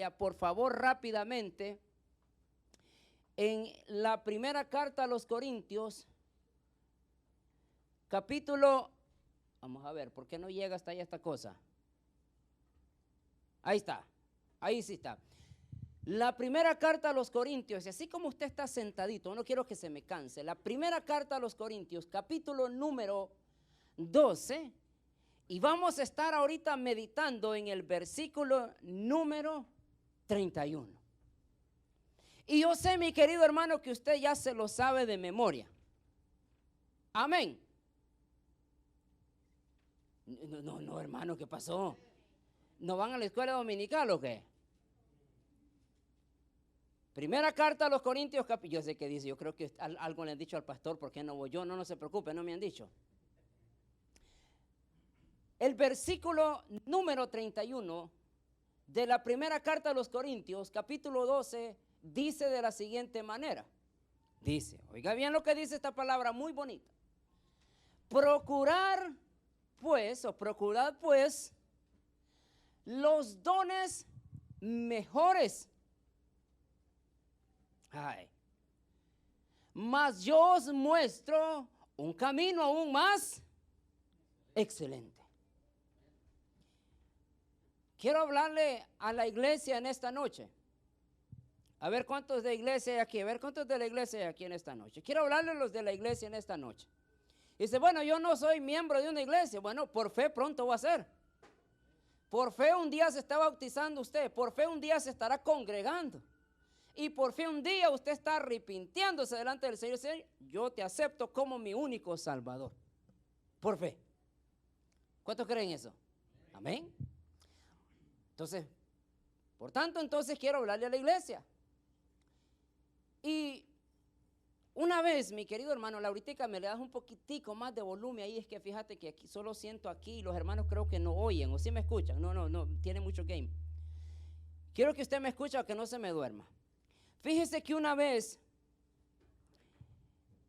Biblia, por favor, rápidamente, en la primera carta a los Corintios, capítulo, vamos a ver, ¿por qué no llega hasta allá esta cosa? Ahí está, ahí sí está. La primera carta a los Corintios, y así como usted está sentadito, no quiero que se me canse. La primera carta a los Corintios, capítulo número 12, y vamos a estar ahorita meditando en el versículo número 31. Y yo sé, mi querido hermano, que usted ya se lo sabe de memoria. Amén. No, hermano, ¿qué pasó? ¿No van a la escuela dominical o qué? Primera carta a los Corintios, yo sé que dice, yo creo que algo le han dicho al pastor, ¿por qué no voy yo? No se preocupe, no me han dicho. El versículo número 31 de la primera carta a los Corintios, capítulo 12, dice de la siguiente manera. Dice, oiga bien lo que dice esta palabra muy bonita. Procurad pues los dones mejores. Mas yo os muestro un camino aún más excelente. Quiero hablarle a la iglesia en esta noche. A ver cuántos de iglesia hay aquí, a ver cuántos de la iglesia hay aquí en esta noche. Quiero hablarle a los de la iglesia en esta noche. Dice, bueno, yo no soy miembro de una iglesia. Bueno, por fe pronto va a ser. Por fe un día se está bautizando usted, por fe un día se estará congregando. Y por fe un día usted está arrepintiéndose delante del Señor. Señor, yo te acepto como mi único Salvador. Por fe. ¿Cuántos creen eso? Amén. Entonces, por tanto, entonces quiero hablarle a la iglesia. Y una vez, mi querido hermano, Lauritica, me le das un poquitico más de volumen ahí. Es que fíjate que aquí solo siento aquí y los hermanos creo que no oyen o sí me escuchan. No, tiene mucho game. Quiero que usted me escuche o que no se me duerma. Fíjese que una vez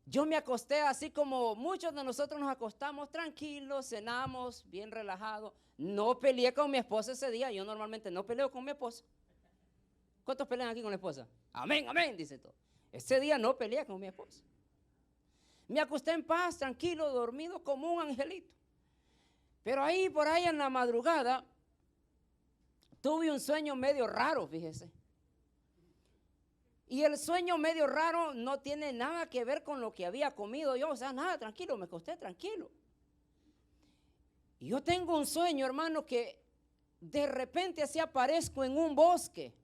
yo me acosté así como muchos de nosotros nos acostamos tranquilos, cenamos, bien relajados. No peleé con mi esposa ese día. Yo normalmente no peleo con mi esposa. ¿Cuántos pelean aquí con la esposa? Amén, amén, dice todo. Ese día no peleé con mi esposa. Me acosté en paz, tranquilo, dormido como un angelito. Pero ahí, por ahí en la madrugada, tuve un sueño medio raro, fíjese. Y el sueño medio raro no tiene nada que ver con lo que había comido yo. O sea, nada, tranquilo, me acosté tranquilo. Y yo tengo un sueño, hermano, que de repente así aparezco en un bosque.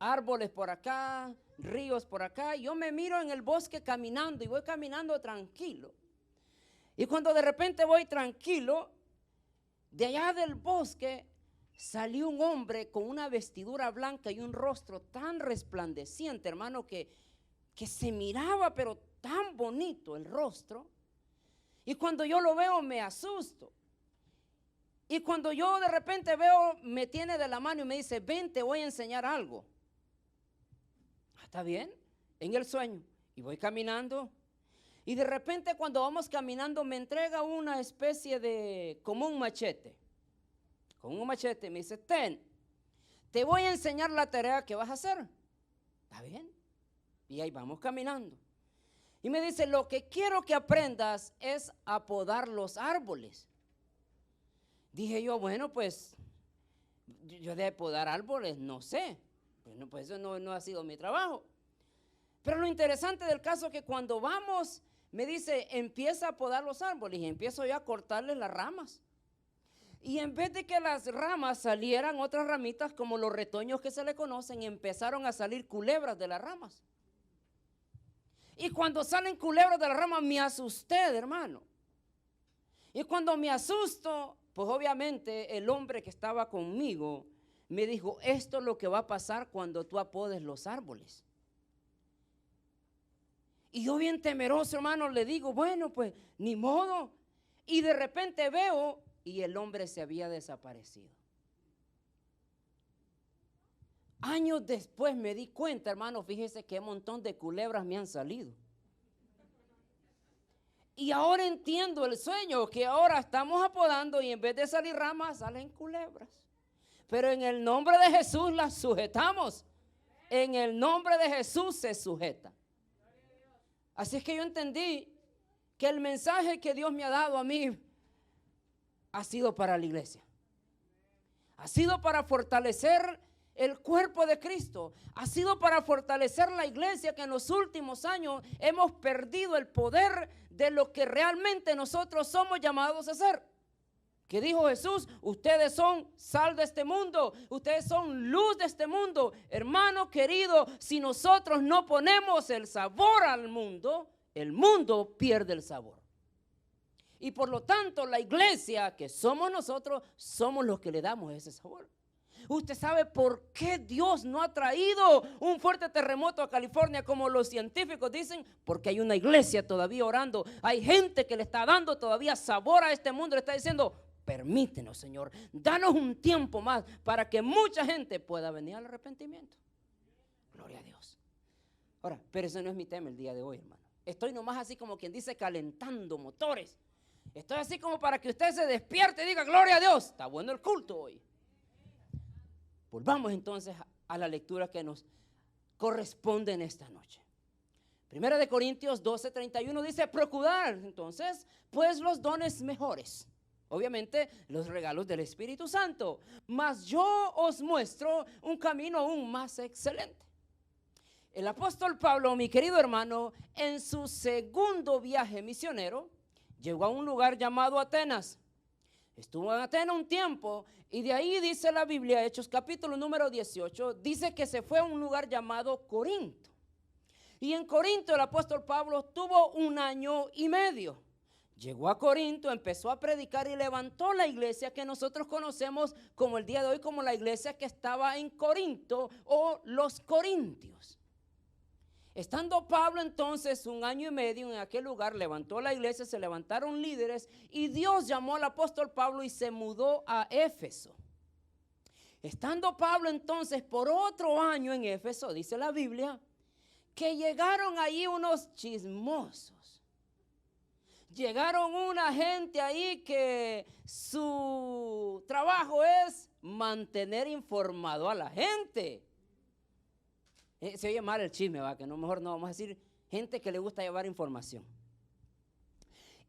Árboles por acá, ríos por acá. Yo me miro en el bosque caminando y voy caminando tranquilo. Y cuando de repente voy tranquilo, de allá del bosque salió un hombre con una vestidura blanca y un rostro tan resplandeciente, hermano, que se miraba pero tan bonito el rostro. Y cuando yo lo veo me asusto. Y cuando yo de repente veo, me tiene de la mano y me dice, ven, te voy a enseñar algo. ¿Está bien? En el sueño. Y voy caminando. Y de repente cuando vamos caminando me entrega una especie de, como un machete. Con un machete me dice, te voy a enseñar la tarea que vas a hacer. ¿Está bien? Y ahí vamos caminando. Y me dice, lo que quiero que aprendas es a podar los árboles. Dije yo, bueno, pues yo de podar árboles no sé. Bueno, pues eso no ha sido mi trabajo. Pero lo interesante del caso es que cuando vamos, me dice, empieza a podar los árboles y empiezo yo a cortarles las ramas. Y en vez de que las ramas salieran otras ramitas como los retoños que se le conocen, empezaron a salir culebras de las ramas. Y cuando salen culebras de las ramas me asusté, hermano. Y cuando me asusto, pues obviamente el hombre que estaba conmigo me dijo, esto es lo que va a pasar cuando tú apodes los árboles. Y yo bien temeroso, hermano, le digo, bueno, pues ni modo. Y de repente veo y el hombre se había desaparecido. Años después me di cuenta, hermano, fíjese qué montón de culebras me han salido. Y ahora entiendo el sueño, que ahora estamos apodando y en vez de salir ramas, salen culebras. pero en el nombre de Jesús las sujetamos. En el nombre de Jesús se sujeta. Así es que yo entendí que el mensaje que Dios me ha dado a mí ha sido para la iglesia. Ha sido para fortalecer el cuerpo de Cristo. Ha sido para fortalecer la iglesia, que en los últimos años hemos perdido el poder de lo que realmente nosotros somos llamados a hacer. Que dijo Jesús: ustedes son sal de este mundo, ustedes son luz de este mundo. Hermano querido, si nosotros no ponemos el sabor al mundo, el mundo pierde el sabor. Y por lo tanto, la iglesia, que somos nosotros, somos los que le damos ese sabor. ¿Usted sabe por qué Dios no ha traído un fuerte terremoto a California como los científicos dicen? Porque hay una iglesia todavía orando. Hay gente que le está dando todavía sabor a este mundo. Le está diciendo: permítenos, Señor, danos un tiempo más para que mucha gente pueda venir al arrepentimiento. Gloria a Dios. Ahora, pero eso no es mi tema el día de hoy, hermano. Estoy nomás así como quien dice calentando motores. Estoy así como para que usted se despierte y diga: gloria a Dios, está bueno el culto hoy. Volvamos entonces a la lectura que nos corresponde en esta noche. Primera de Corintios 12:31 dice: procurar entonces pues los dones mejores, obviamente los regalos del Espíritu Santo, mas yo os muestro un camino aún más excelente. El apóstol Pablo, mi querido hermano, en su segundo viaje misionero, llegó a un lugar llamado Atenas. Estuvo en Atenas un tiempo y de ahí dice la Biblia, Hechos capítulo número 18, dice que se fue a un lugar llamado Corinto. Y en Corinto el apóstol Pablo tuvo 1 año y medio. Llegó a Corinto, empezó a predicar y levantó la iglesia que nosotros conocemos como el día de hoy, como la iglesia que estaba en Corinto o los corintios. Estando Pablo entonces 1 año y medio en aquel lugar, levantó la iglesia, se levantaron líderes y Dios llamó al apóstol Pablo y se mudó a Éfeso. Estando Pablo entonces por otro año en Éfeso, dice la Biblia, que llegaron ahí unos chismosos. Llegaron una gente ahí que su trabajo es mantener informado a la gente. Se oye mal el chisme, ¿va? Que no, mejor no vamos a decir gente que le gusta llevar información.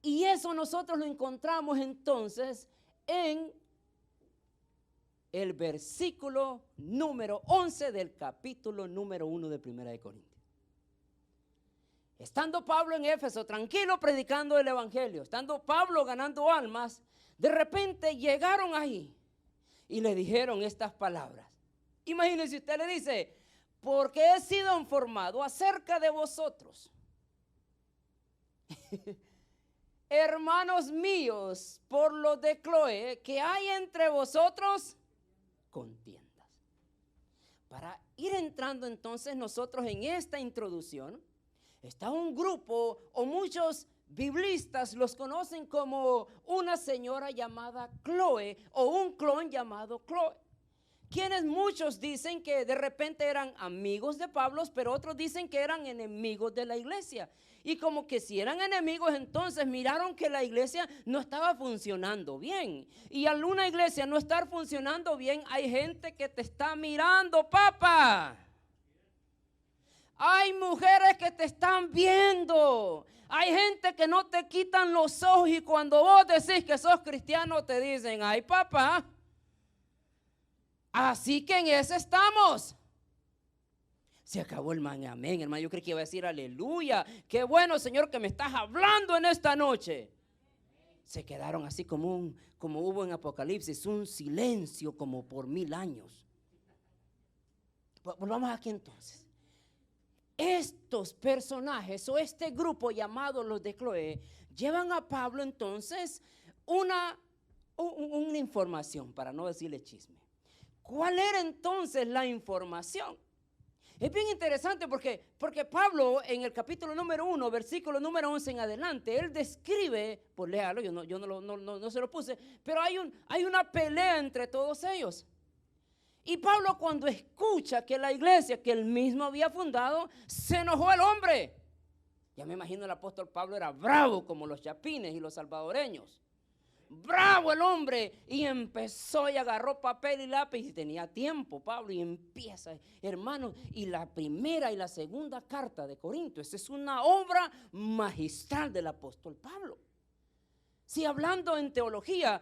Y eso nosotros lo encontramos entonces en el versículo número 11 del capítulo número 1 de Primera de Corintios. Estando Pablo en Éfeso, tranquilo predicando el evangelio, estando Pablo ganando almas, de repente llegaron ahí y le dijeron estas palabras. Imagínense, usted le dice: porque he sido informado acerca de vosotros, hermanos míos, por lo de Cloé, que hay entre vosotros contiendas. Para ir entrando entonces nosotros en esta introducción, está un grupo, o muchos biblistas los conocen como una señora llamada Cloé o un clon llamado Cloé, quienes muchos dicen que de repente eran amigos de Pablo, pero otros dicen que eran enemigos de la iglesia. Y como que si eran enemigos, entonces miraron que la iglesia no estaba funcionando bien. Y al una iglesia no estar funcionando bien, hay gente que te está mirando, papá. Hay mujeres que te están viendo. Hay gente que no te quitan los ojos y cuando vos decís que sos cristiano te dicen: ay, papá. Así que en ese estamos. Se acabó el man, amén, hermano. Yo creí que iba a decir aleluya. Qué bueno, Señor, que me estás hablando en esta noche. Se quedaron así como hubo en Apocalipsis, un silencio como por 1000 años. Volvamos aquí entonces. Estos personajes o este grupo llamado los de Cloé llevan a Pablo entonces una información, para no decirle chisme. ¿Cuál era entonces la información? Es bien interesante porque Pablo en el capítulo número 1, versículo número 11 en adelante, él describe, pues léalo, yo no se lo puse, pero hay una pelea entre todos ellos. Y Pablo, cuando escucha que la iglesia que él mismo había fundado, se enojó el hombre. Ya me imagino el apóstol Pablo era bravo como los chapines y los salvadoreños. bravo el hombre, y empezó y agarró papel y lápiz, y tenía tiempo Pablo, y empieza, hermanos, y la primera y la segunda carta de Corinto, esa es una obra magistral del apóstol Pablo. Si hablando en teología,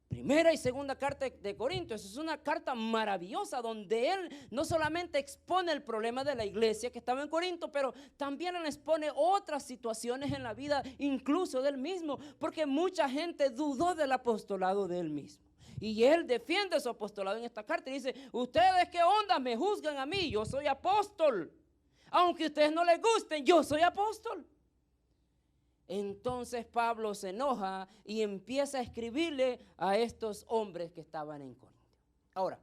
primera y segunda carta de Corintios es una carta maravillosa donde él no solamente expone el problema de la iglesia que estaba en Corinto, pero también él expone otras situaciones en la vida, incluso del mismo, porque mucha gente dudó del apostolado de él mismo. Y él defiende su apostolado en esta carta y dice: ustedes qué onda, me juzgan a mí, yo soy apóstol. Aunque a ustedes no les gusten, yo soy apóstol. Entonces Pablo se enoja y empieza a escribirle a estos hombres que estaban en Corinto. Ahora,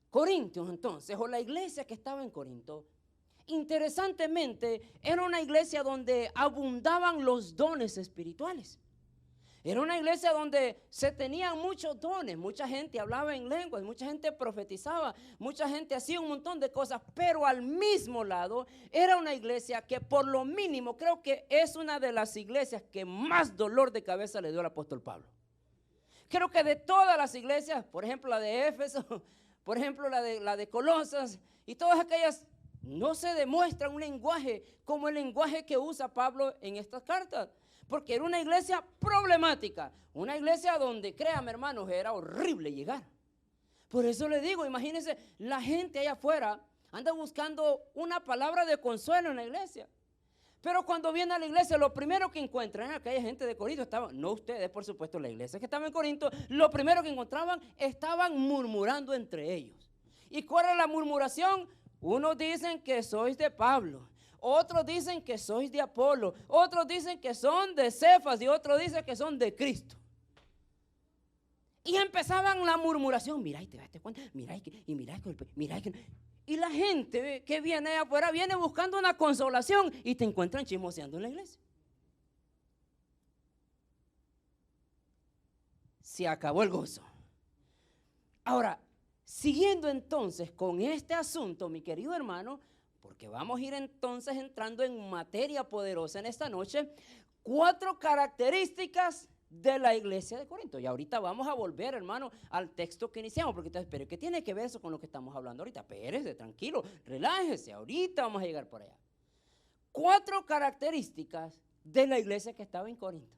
Corintios entonces, o la iglesia que estaba en Corinto, interesantemente era una iglesia donde abundaban los dones espirituales. Era una iglesia donde se tenían muchos dones, mucha gente hablaba en lenguas, mucha gente profetizaba, mucha gente hacía un montón de cosas, pero al mismo lado era una iglesia que por lo mínimo creo que es una de las iglesias que más dolor de cabeza le dio al apóstol Pablo. Creo que de todas las iglesias, por ejemplo la de Éfeso, por ejemplo la de Colosas y todas aquellas, no se demuestra un lenguaje como el lenguaje que usa Pablo en estas cartas. Porque era una iglesia problemática, una iglesia donde, créame hermanos, era horrible llegar. Por eso le digo, imagínense, la gente allá afuera anda buscando una palabra de consuelo en la iglesia. Pero cuando viene a la iglesia, lo primero que encuentran, aquella gente de Corinto, no ustedes, por supuesto, la iglesia que estaba en Corinto, lo primero que encontraban, estaban murmurando entre ellos. ¿Y cuál es la murmuración? Unos dicen que sois de Pablo. Otros dicen que sois de Apolo, otros dicen que son de Cefas y otros dicen que son de Cristo. Y empezaban la murmuración, mira y te das cuenta, mira y la gente que viene de afuera viene buscando una consolación y te encuentran chismoseando en la iglesia. Se acabó el gozo. Ahora, siguiendo entonces con este asunto, mi querido hermano, porque vamos a ir entonces entrando en materia poderosa en esta noche, 4 características de la iglesia de Corinto. Y ahorita vamos a volver, hermano, al texto que iniciamos, porque entonces, pero ¿qué tiene que ver eso con lo que estamos hablando ahorita? Espérese, tranquilo, relájese, ahorita vamos a llegar por allá. 4 características de la iglesia que estaba en Corinto.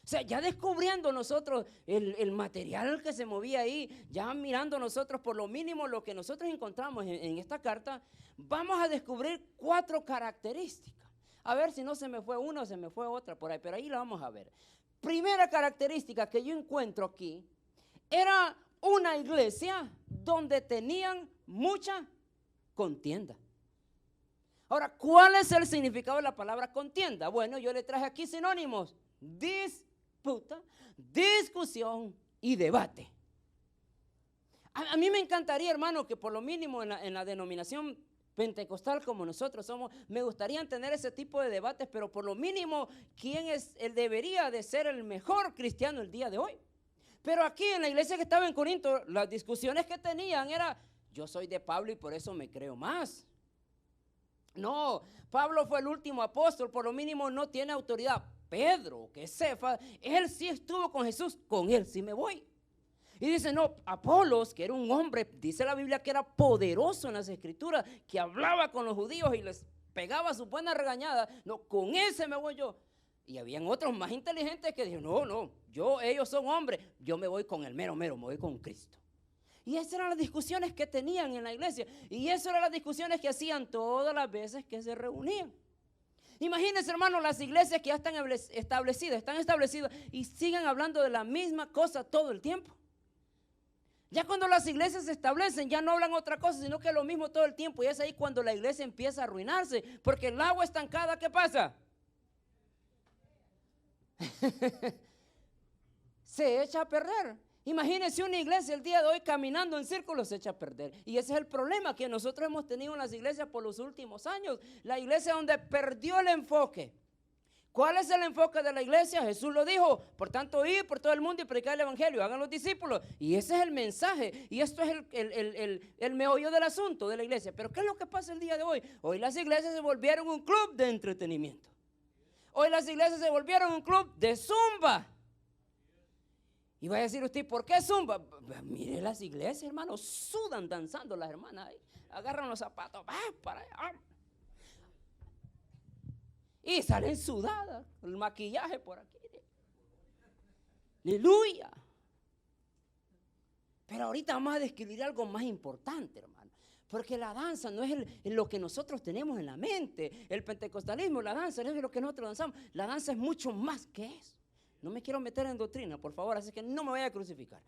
O sea, ya descubriendo nosotros el material que se movía ahí, ya mirando nosotros por lo mínimo lo que nosotros encontramos en esta carta, vamos a descubrir 4 características. A ver si no se me fue una o se me fue otra por ahí, pero ahí la vamos a ver. Primera característica que yo encuentro aquí, era una iglesia donde tenían mucha contienda. Ahora, ¿cuál es el significado de la palabra contienda? Bueno, yo le traje aquí sinónimos: disputa, discusión y debate. A mí me encantaría, hermano, que por lo mínimo en la denominación pentecostal como nosotros somos, me gustaría tener ese tipo de debates, pero por lo mínimo, ¿quién es el debería de ser el mejor cristiano el día de hoy? Pero aquí en la iglesia que estaba en Corinto, las discusiones que tenían era: yo soy de Pablo y por eso me creo más. No, Pablo fue el último apóstol, por lo mínimo no tiene autoridad. Pedro, que es Cefas, él sí estuvo con Jesús, con él sí me voy. Y dice: no, Apolos, que era un hombre, dice la Biblia que era poderoso en las escrituras, que hablaba con los judíos y les pegaba su buena regañada, no, con ese me voy yo. Y habían otros más inteligentes que dijeron: no, ellos son hombres, yo me voy con el mero, me voy con Cristo. Y esas eran las discusiones que tenían en la iglesia, y esas eran las discusiones que hacían todas las veces que se reunían. Imagínense, hermano, las iglesias que ya están establecidas y siguen hablando de la misma cosa todo el tiempo. Ya cuando las iglesias se establecen, ya no hablan otra cosa, sino que lo mismo todo el tiempo. Y es ahí cuando la iglesia empieza a arruinarse, porque el agua estancada, ¿qué pasa? Se echa a perder. Imagínense una iglesia el día de hoy caminando en círculos, se echa a perder. Y ese es el problema que nosotros hemos tenido en las iglesias por los últimos años. La iglesia donde perdió el enfoque. ¿Cuál es el enfoque de la iglesia? Jesús lo dijo: por tanto, ir por todo el mundo y predicar el evangelio, hagan los discípulos. Y ese es el mensaje, y esto es el meollo del asunto de la iglesia. Pero ¿qué es lo que pasa el día de hoy? Hoy las iglesias se volvieron un club de entretenimiento. Hoy las iglesias se volvieron un club de zumba. Y va a decir usted, ¿por qué zumba? Mire las iglesias, hermanos, sudan danzando las hermanas ahí. Agarran los zapatos, para allá. Y salen sudadas, el maquillaje por aquí. Aleluya. Pero ahorita vamos a describir algo más importante, hermano. Porque la danza no es lo que nosotros tenemos en la mente. El pentecostalismo, la danza no es lo que nosotros danzamos. La danza es mucho más que eso. No me quiero meter en doctrina, por favor, así que no me vaya a crucificar.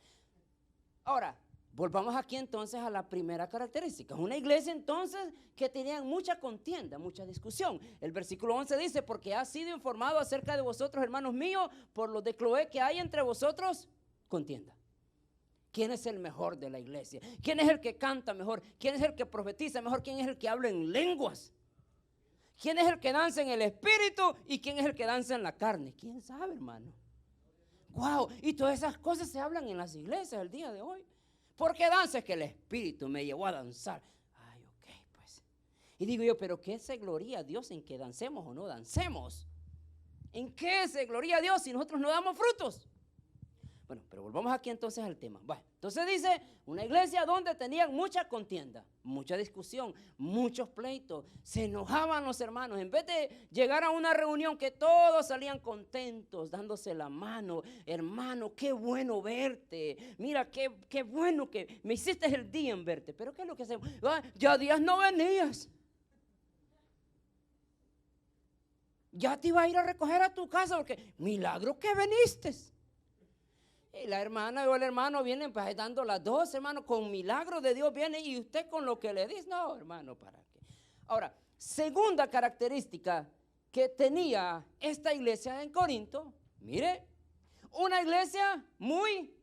Ahora, volvamos aquí entonces a la primera característica. Una iglesia entonces que tenía mucha contienda, mucha discusión. El versículo 11 dice, porque ha sido informado acerca de vosotros, hermanos míos, por los de Cloé, que hay entre vosotros contienda. ¿Quién es el mejor de la iglesia? ¿Quién es el que canta mejor? ¿Quién es el que profetiza mejor? ¿Quién es el que habla en lenguas? ¿Quién es el que danza en el espíritu? ¿Y quién es el que danza en la carne? ¿Quién sabe, hermano? Wow, y todas esas cosas se hablan en las iglesias el día de hoy. ¿Por qué danza? Es que el espíritu me llevó a danzar. Ay, ok, pues. Y digo yo, ¿pero qué se gloria a Dios en que dancemos o no dancemos? ¿En qué se gloria a Dios si nosotros no damos frutos? Bueno, pero volvamos aquí entonces al tema. Bueno, entonces dice, una iglesia donde tenían mucha contienda, mucha discusión, muchos pleitos. Se enojaban los hermanos. En vez de llegar a una reunión que todos salían contentos, dándose la mano. Hermano, qué bueno verte. Mira, qué bueno que me hiciste el día en verte. Pero ¿qué es lo que hacemos? Ya días no venías. Ya te iba a ir a recoger a tu casa porque milagro que viniste. Y la hermana o el hermano vienen pues dando las dos, hermano, con milagro de Dios viene y usted con lo que le dice, no, hermano, ¿para qué? Ahora, segunda característica que tenía esta iglesia en Corinto, mire, una iglesia muy,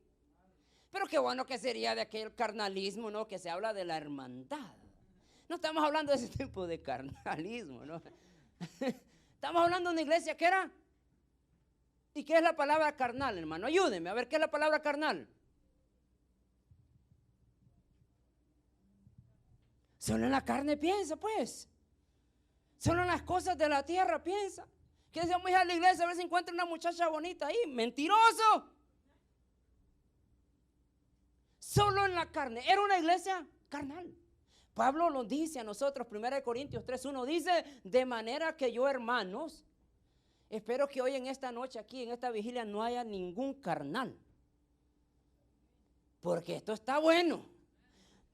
pero qué bueno que sería de aquel carnalismo, ¿no? Que se habla de la hermandad. No estamos hablando de ese tipo de carnalismo, ¿no? Estamos hablando de una iglesia que era. ¿Y qué es la palabra carnal, hermano? Ayúdeme a ver qué es la palabra carnal. Solo en la carne piensa, pues. Solo en las cosas de la tierra piensa. Que decíamos ir a la iglesia a ver si encuentra una muchacha bonita ahí. Mentiroso. Solo en la carne. Era una iglesia carnal. Pablo nos dice a nosotros, 1 Corintios 3:1 dice, de manera que yo, hermanos, espero que hoy en esta noche aquí, en esta vigilia, no haya ningún carnal. Porque esto está bueno.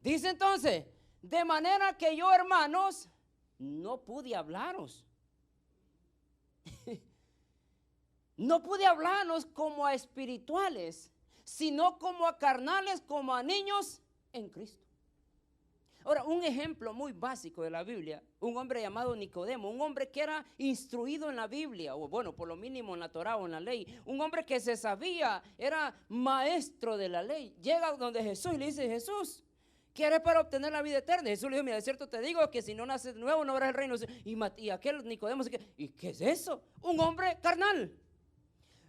Dice entonces, de manera que yo, hermanos, no pude hablaros. No pude hablarnos como a espirituales, sino como a carnales, como a niños en Cristo. Ahora, un ejemplo muy básico de la Biblia, un hombre llamado Nicodemo, un hombre que era instruido en la Biblia, o bueno, por lo mínimo en la Torá o en la ley, un hombre que se sabía, era maestro de la ley, llega donde Jesús y le dice, Jesús, ¿qué haré para obtener la vida eterna? Jesús le dijo, mira, de cierto te digo que si no naces de nuevo no verás el reino. Y aquel Nicodemo, ¿y qué es eso? Un hombre carnal.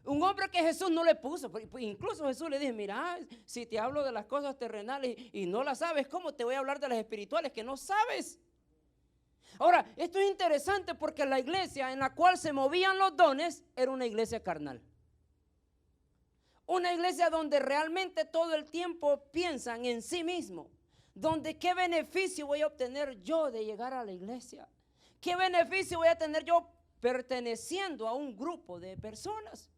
Un hombre que Jesús no le puso, incluso Jesús le dijo, mira, si te hablo de las cosas terrenales y no las sabes, ¿cómo te voy a hablar de las espirituales que no sabes? Ahora, esto es interesante porque la iglesia en la cual se movían los dones era una iglesia carnal. Una iglesia donde realmente todo el tiempo piensan en sí mismo, donde qué beneficio voy a obtener yo de llegar a la iglesia, qué beneficio voy a tener yo perteneciendo a un grupo de personas.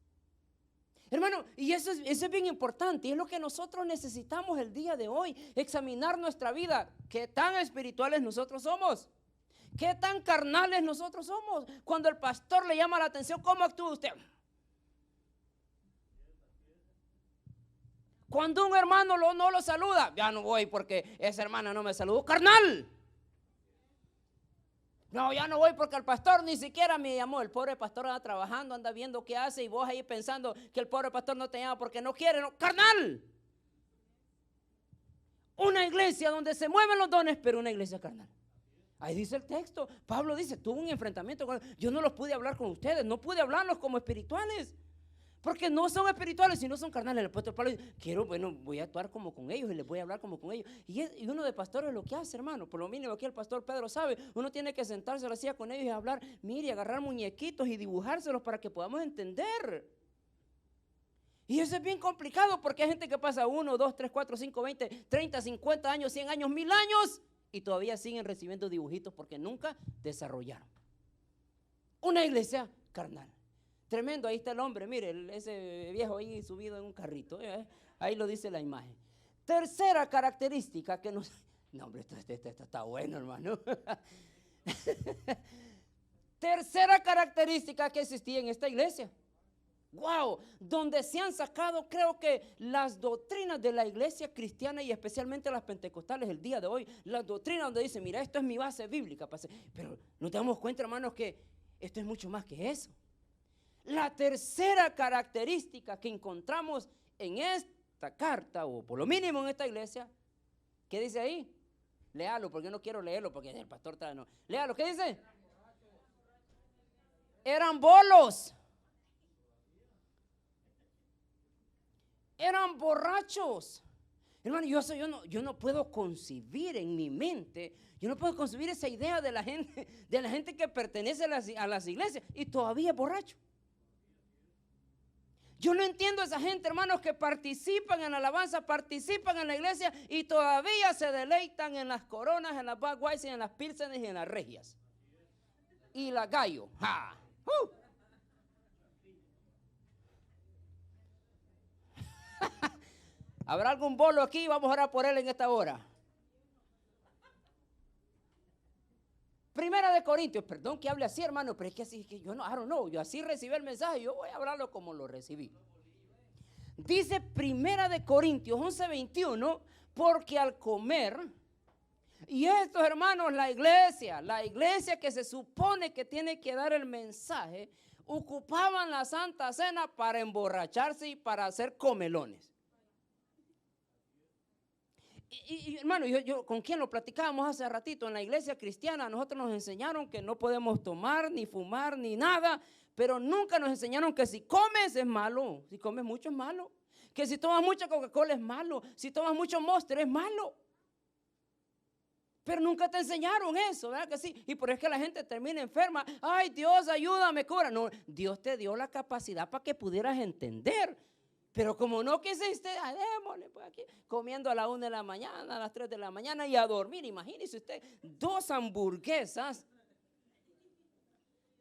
Hermano, y eso es bien importante y es lo que nosotros necesitamos el día de hoy, examinar nuestra vida, qué tan espirituales nosotros somos, qué tan carnales nosotros somos. Cuando el pastor le llama la atención, ¿cómo actúa usted? Cuando un hermano no lo saluda, ya no voy porque esa hermana no me saludó, carnal. No, ya no voy porque el pastor ni siquiera me llamó. El pobre pastor anda trabajando, anda viendo qué hace y vos ahí pensando que el pobre pastor no te llama porque no quiere. No, carnal. Una iglesia donde se mueven los dones, pero una iglesia carnal. Ahí dice el texto. Pablo dice, tuvo un enfrentamiento con ellos. Yo no los pude hablar con ustedes, no pude hablarlos como espirituales. Porque no son espirituales, sino son carnales. El apóstol Pablo dice, voy a actuar como con ellos y les voy a hablar como con ellos. Y uno de pastores lo que hace, hermano, por lo mínimo aquí el pastor Pedro sabe, uno tiene que sentarse a la silla con ellos y hablar, mire, agarrar muñequitos y dibujárselos para que podamos entender. Y eso es bien complicado porque hay gente que pasa 1, 2, 3, 4, 5, 20, 30, 50 años, 100 años, 1000 años y todavía siguen recibiendo dibujitos porque nunca desarrollaron. Una iglesia carnal. Tremendo, ahí está el hombre, mire, ese viejo ahí subido en un carrito, ahí lo dice la imagen. Tercera característica que nos... No, hombre, esto está bueno, hermano. Tercera característica que existía en esta iglesia. Wow, donde se han sacado, creo que las doctrinas de la iglesia cristiana y especialmente las pentecostales el día de hoy, las doctrinas donde dicen, mira, esto es mi base bíblica, pero nos damos cuenta, hermanos, que esto es mucho más que eso. La tercera característica que encontramos en esta carta, o por lo mínimo en esta iglesia, ¿qué dice ahí? Léalo, porque no quiero leerlo, porque el pastor está, no. Léalo, ¿qué dice? Eran bolos. Eran borrachos. Hermano, yo no puedo concebir en mi mente, yo no puedo concebir esa idea de la gente que pertenece a las iglesias y todavía es borracho. Yo no entiendo a esa gente, hermanos, que participan en la alabanza, participan en la iglesia y todavía se deleitan en las coronas, en las Budweiser, en las Pilsenes y en las Regias. Y la Gallo. ¡Ja! ¿Habrá algún bolo aquí? Vamos a orar por él en esta hora. Primera de Corintios, perdón que hable así, hermano, pero es que así, que yo no, I don't know, yo así recibí el mensaje, yo voy a hablarlo como lo recibí. Dice Primera de Corintios 11:21, porque al comer, y estos hermanos, la iglesia que se supone que tiene que dar el mensaje, ocupaban la Santa Cena para emborracharse y para hacer comelones. Y hermano, yo con quien lo platicábamos hace ratito en la iglesia cristiana, nosotros nos enseñaron que no podemos tomar, ni fumar, ni nada, pero nunca nos enseñaron que si comes es malo, si comes mucho es malo, que si tomas mucha Coca-Cola es malo, si tomas mucho Monster es malo. Pero nunca te enseñaron eso, ¿verdad que sí? Y por eso es que la gente termina enferma. Ay, Dios, ayúdame, cura. No, Dios te dio la capacidad para que pudieras entender. Pero como no quisiste, démosle pues aquí, comiendo a la 1 de la mañana, a las 3 de la mañana y a dormir. Imagínese usted, 2 hamburguesas.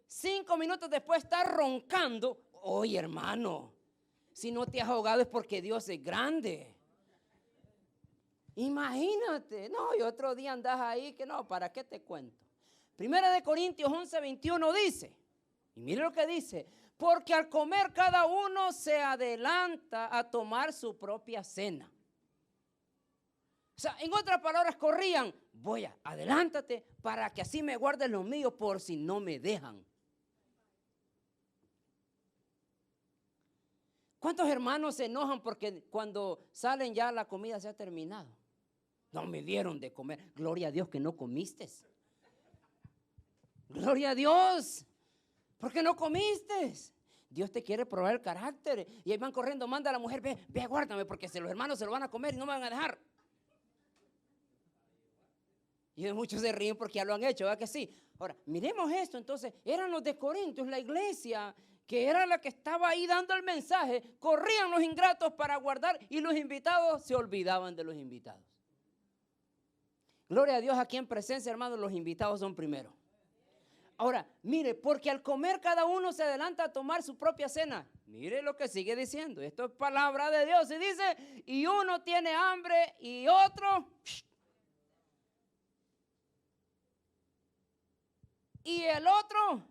5 minutos después está roncando. Oye, hermano, si no te has ahogado es porque Dios es grande. Imagínate, no, y otro día andas ahí que no, ¿para qué te cuento? Primera de Corintios 11:21 dice, y mire lo que dice, porque al comer cada uno se adelanta a tomar su propia cena. O sea, en otras palabras corrían, adelántate para que así me guardes lo mío por si no me dejan. ¿Cuántos hermanos se enojan porque cuando salen ya la comida se ha terminado? No me dieron de comer. Gloria a Dios que no comiste. Gloria a Dios. ¿Por qué no comiste? Dios te quiere probar el carácter. Y ahí van corriendo, manda a la mujer, ve, aguárdame porque si los hermanos se lo van a comer y no me van a dejar. Y muchos se ríen porque ya lo han hecho, ¿verdad que sí? Ahora, miremos esto, entonces, eran los de Corintios, la iglesia que era la que estaba ahí dando el mensaje, corrían los ingratos para guardar y los invitados se olvidaban de los invitados. Gloria a Dios, aquí en presencia, hermanos, los invitados son primero. Ahora, mire, porque al comer cada uno se adelanta a tomar su propia cena. Mire lo que sigue diciendo, esto es palabra de Dios. Y dice, y uno tiene hambre y otro... Y el otro,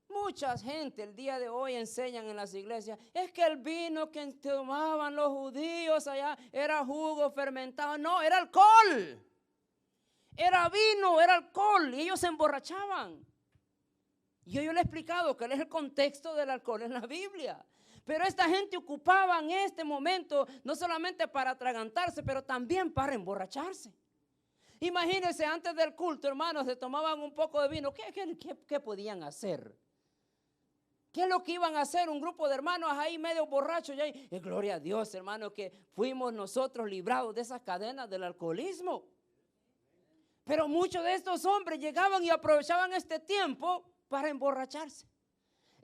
mucha gente el día de hoy enseñan en las iglesias, es que el vino que tomaban los judíos allá era jugo fermentado. No, era alcohol. Era vino, era alcohol. Y ellos se emborrachaban. Y yo le he explicado que es el contexto del alcohol en la Biblia. Pero esta gente ocupaba en este momento no solamente para atragantarse, pero también para emborracharse. Imagínense, antes del culto, hermanos, se tomaban un poco de vino. ¿Qué podían hacer? ¿Qué es lo que iban a hacer? Un grupo de hermanos ahí medio borrachos. Y gloria a Dios, hermanos, que fuimos nosotros librados de esas cadenas del alcoholismo. Pero muchos de estos hombres llegaban y aprovechaban este tiempo para emborracharse.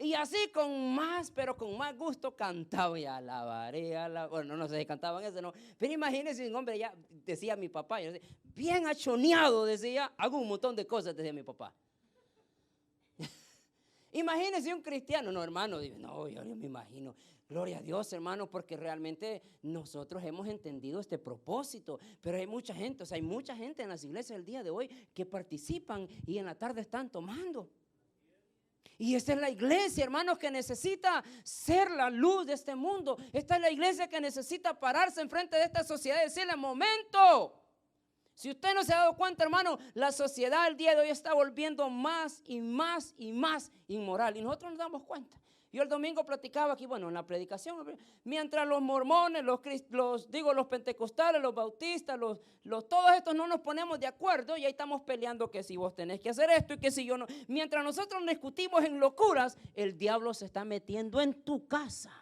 Y así con más, pero con más gusto cantaba y alabaré, bueno, no sé si cantaban eso, no. Pero imagínense un hombre, ya decía mi papá, yo decía, bien achoneado, decía, hago un montón de cosas, decía mi papá. Imagínense un cristiano, no hermano, no, yo me imagino, gloria a Dios hermano, porque realmente nosotros hemos entendido este propósito, pero hay mucha gente, o sea, hay mucha gente en las iglesias el día de hoy que participan y en la tarde están tomando. Y esta es la iglesia, hermanos, que necesita ser la luz de este mundo. Esta es la iglesia que necesita pararse enfrente de esta sociedad y decirle, momento. Si usted no se ha dado cuenta, hermano, la sociedad el día de hoy está volviendo más y más y más inmoral. Y nosotros nos damos cuenta. Yo el domingo platicaba aquí, bueno, en la predicación, mientras los mormones, los pentecostales, los bautistas, todos estos no nos ponemos de acuerdo y ahí estamos peleando que si vos tenés que hacer esto y que si yo no. Mientras nosotros discutimos en locuras, el diablo se está metiendo en tu casa.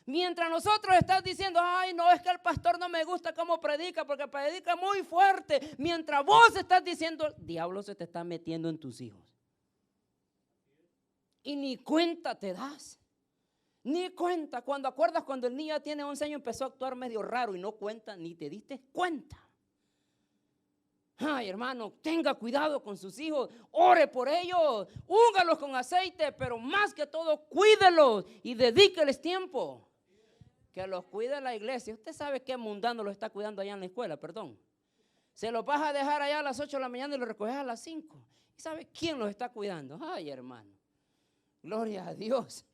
Mientras nosotros estás diciendo, ay no, es que el pastor no me gusta cómo predica porque predica muy fuerte. Mientras vos estás diciendo, el diablo se te está metiendo en tus hijos. Y ni cuenta te das. Ni cuenta. Cuando el niño tiene 11 años empezó a actuar medio raro y no cuenta, ni te diste cuenta. Ay, hermano, tenga cuidado con sus hijos, ore por ellos, úngalos con aceite, pero más que todo, cuídelos y dedíqueles tiempo. Que los cuide la iglesia. Usted sabe qué mundano lo está cuidando allá en la escuela, perdón. Se los vas a dejar allá a las 8 de la mañana y los recoges a las 5. ¿Y sabe quién los está cuidando? Ay, hermano. Gloria a Dios.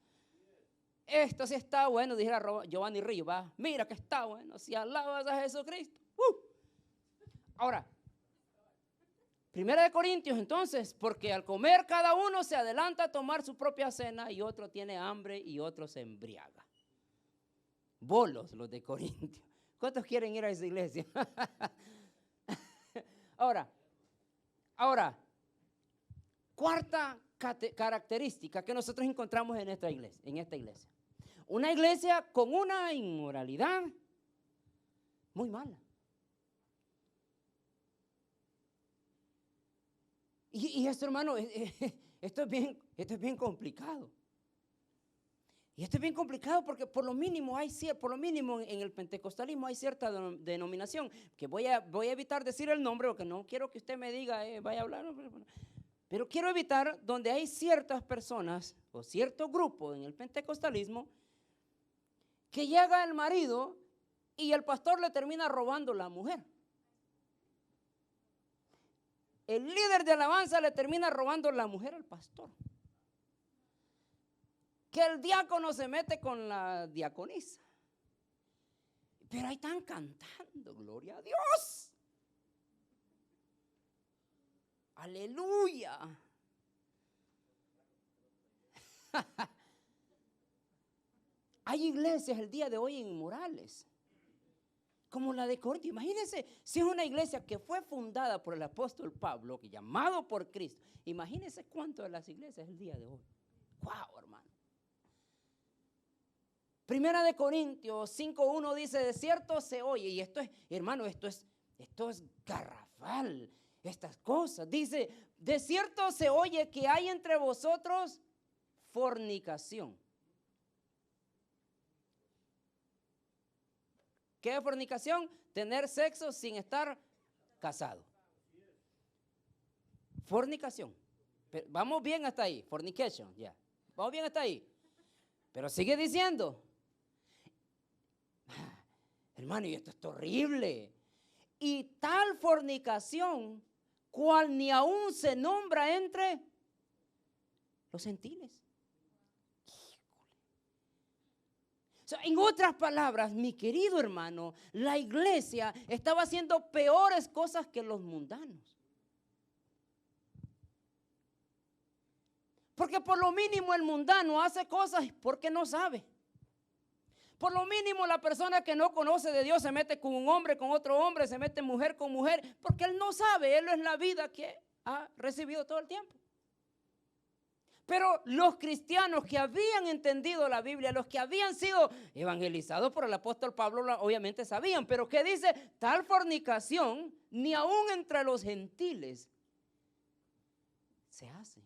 Esto sí está bueno, dijera Giovanni Río, va. Mira que está bueno, si alabas a Jesucristo. Ahora, 1 Corintios entonces, porque al comer cada uno se adelanta a tomar su propia cena y otro tiene hambre y otro se embriaga. Bolos los de Corintios. ¿Cuántos quieren ir a esa iglesia? Ahora, cuarta característica que nosotros encontramos en esta iglesia. Una iglesia con una inmoralidad muy mala. Y esto, hermano, esto es bien complicado. Y esto es bien complicado porque por lo mínimo en el pentecostalismo hay cierta denominación, que voy a evitar decir el nombre porque no quiero que usted me diga, vaya a hablar. Pero quiero evitar donde hay ciertas personas o cierto grupo en el pentecostalismo que llega el marido y el pastor le termina robando la mujer. El líder de alabanza le termina robando la mujer al pastor. Que el diácono se mete con la diaconisa. Pero ahí están cantando, gloria a Dios. Aleluya. Hay iglesias el día de hoy inmorales, como la de Corinto. Imagínense, si es una iglesia que fue fundada por el apóstol Pablo, que llamado por Cristo. Imagínense cuánto de las iglesias el día de hoy. Wow, hermano. 1 Corintios 5:1 dice, de cierto se oye, y esto es, hermano, esto es garrafal, estas cosas. Dice, de cierto se oye que hay entre vosotros fornicación. ¿Qué es fornicación? Tener sexo sin estar casado. Fornicación. Pero vamos bien hasta ahí, fornication, ya. Vamos bien hasta ahí. Pero sigue diciendo, hermano, y esto es horrible. Y tal fornicación, cual ni aún se nombra entre los gentiles. O sea, en otras palabras, mi querido hermano, la iglesia estaba haciendo peores cosas que los mundanos. Porque por lo mínimo el mundano hace cosas porque no sabe. Por lo mínimo la persona que no conoce de Dios se mete con un hombre, con otro hombre, se mete mujer con mujer, porque él no sabe, él es la vida que ha recibido todo el tiempo. Pero los cristianos que habían entendido la Biblia, los que habían sido evangelizados por el apóstol Pablo, obviamente sabían, pero ¿qué dice? Tal fornicación, ni aún entre los gentiles se hace.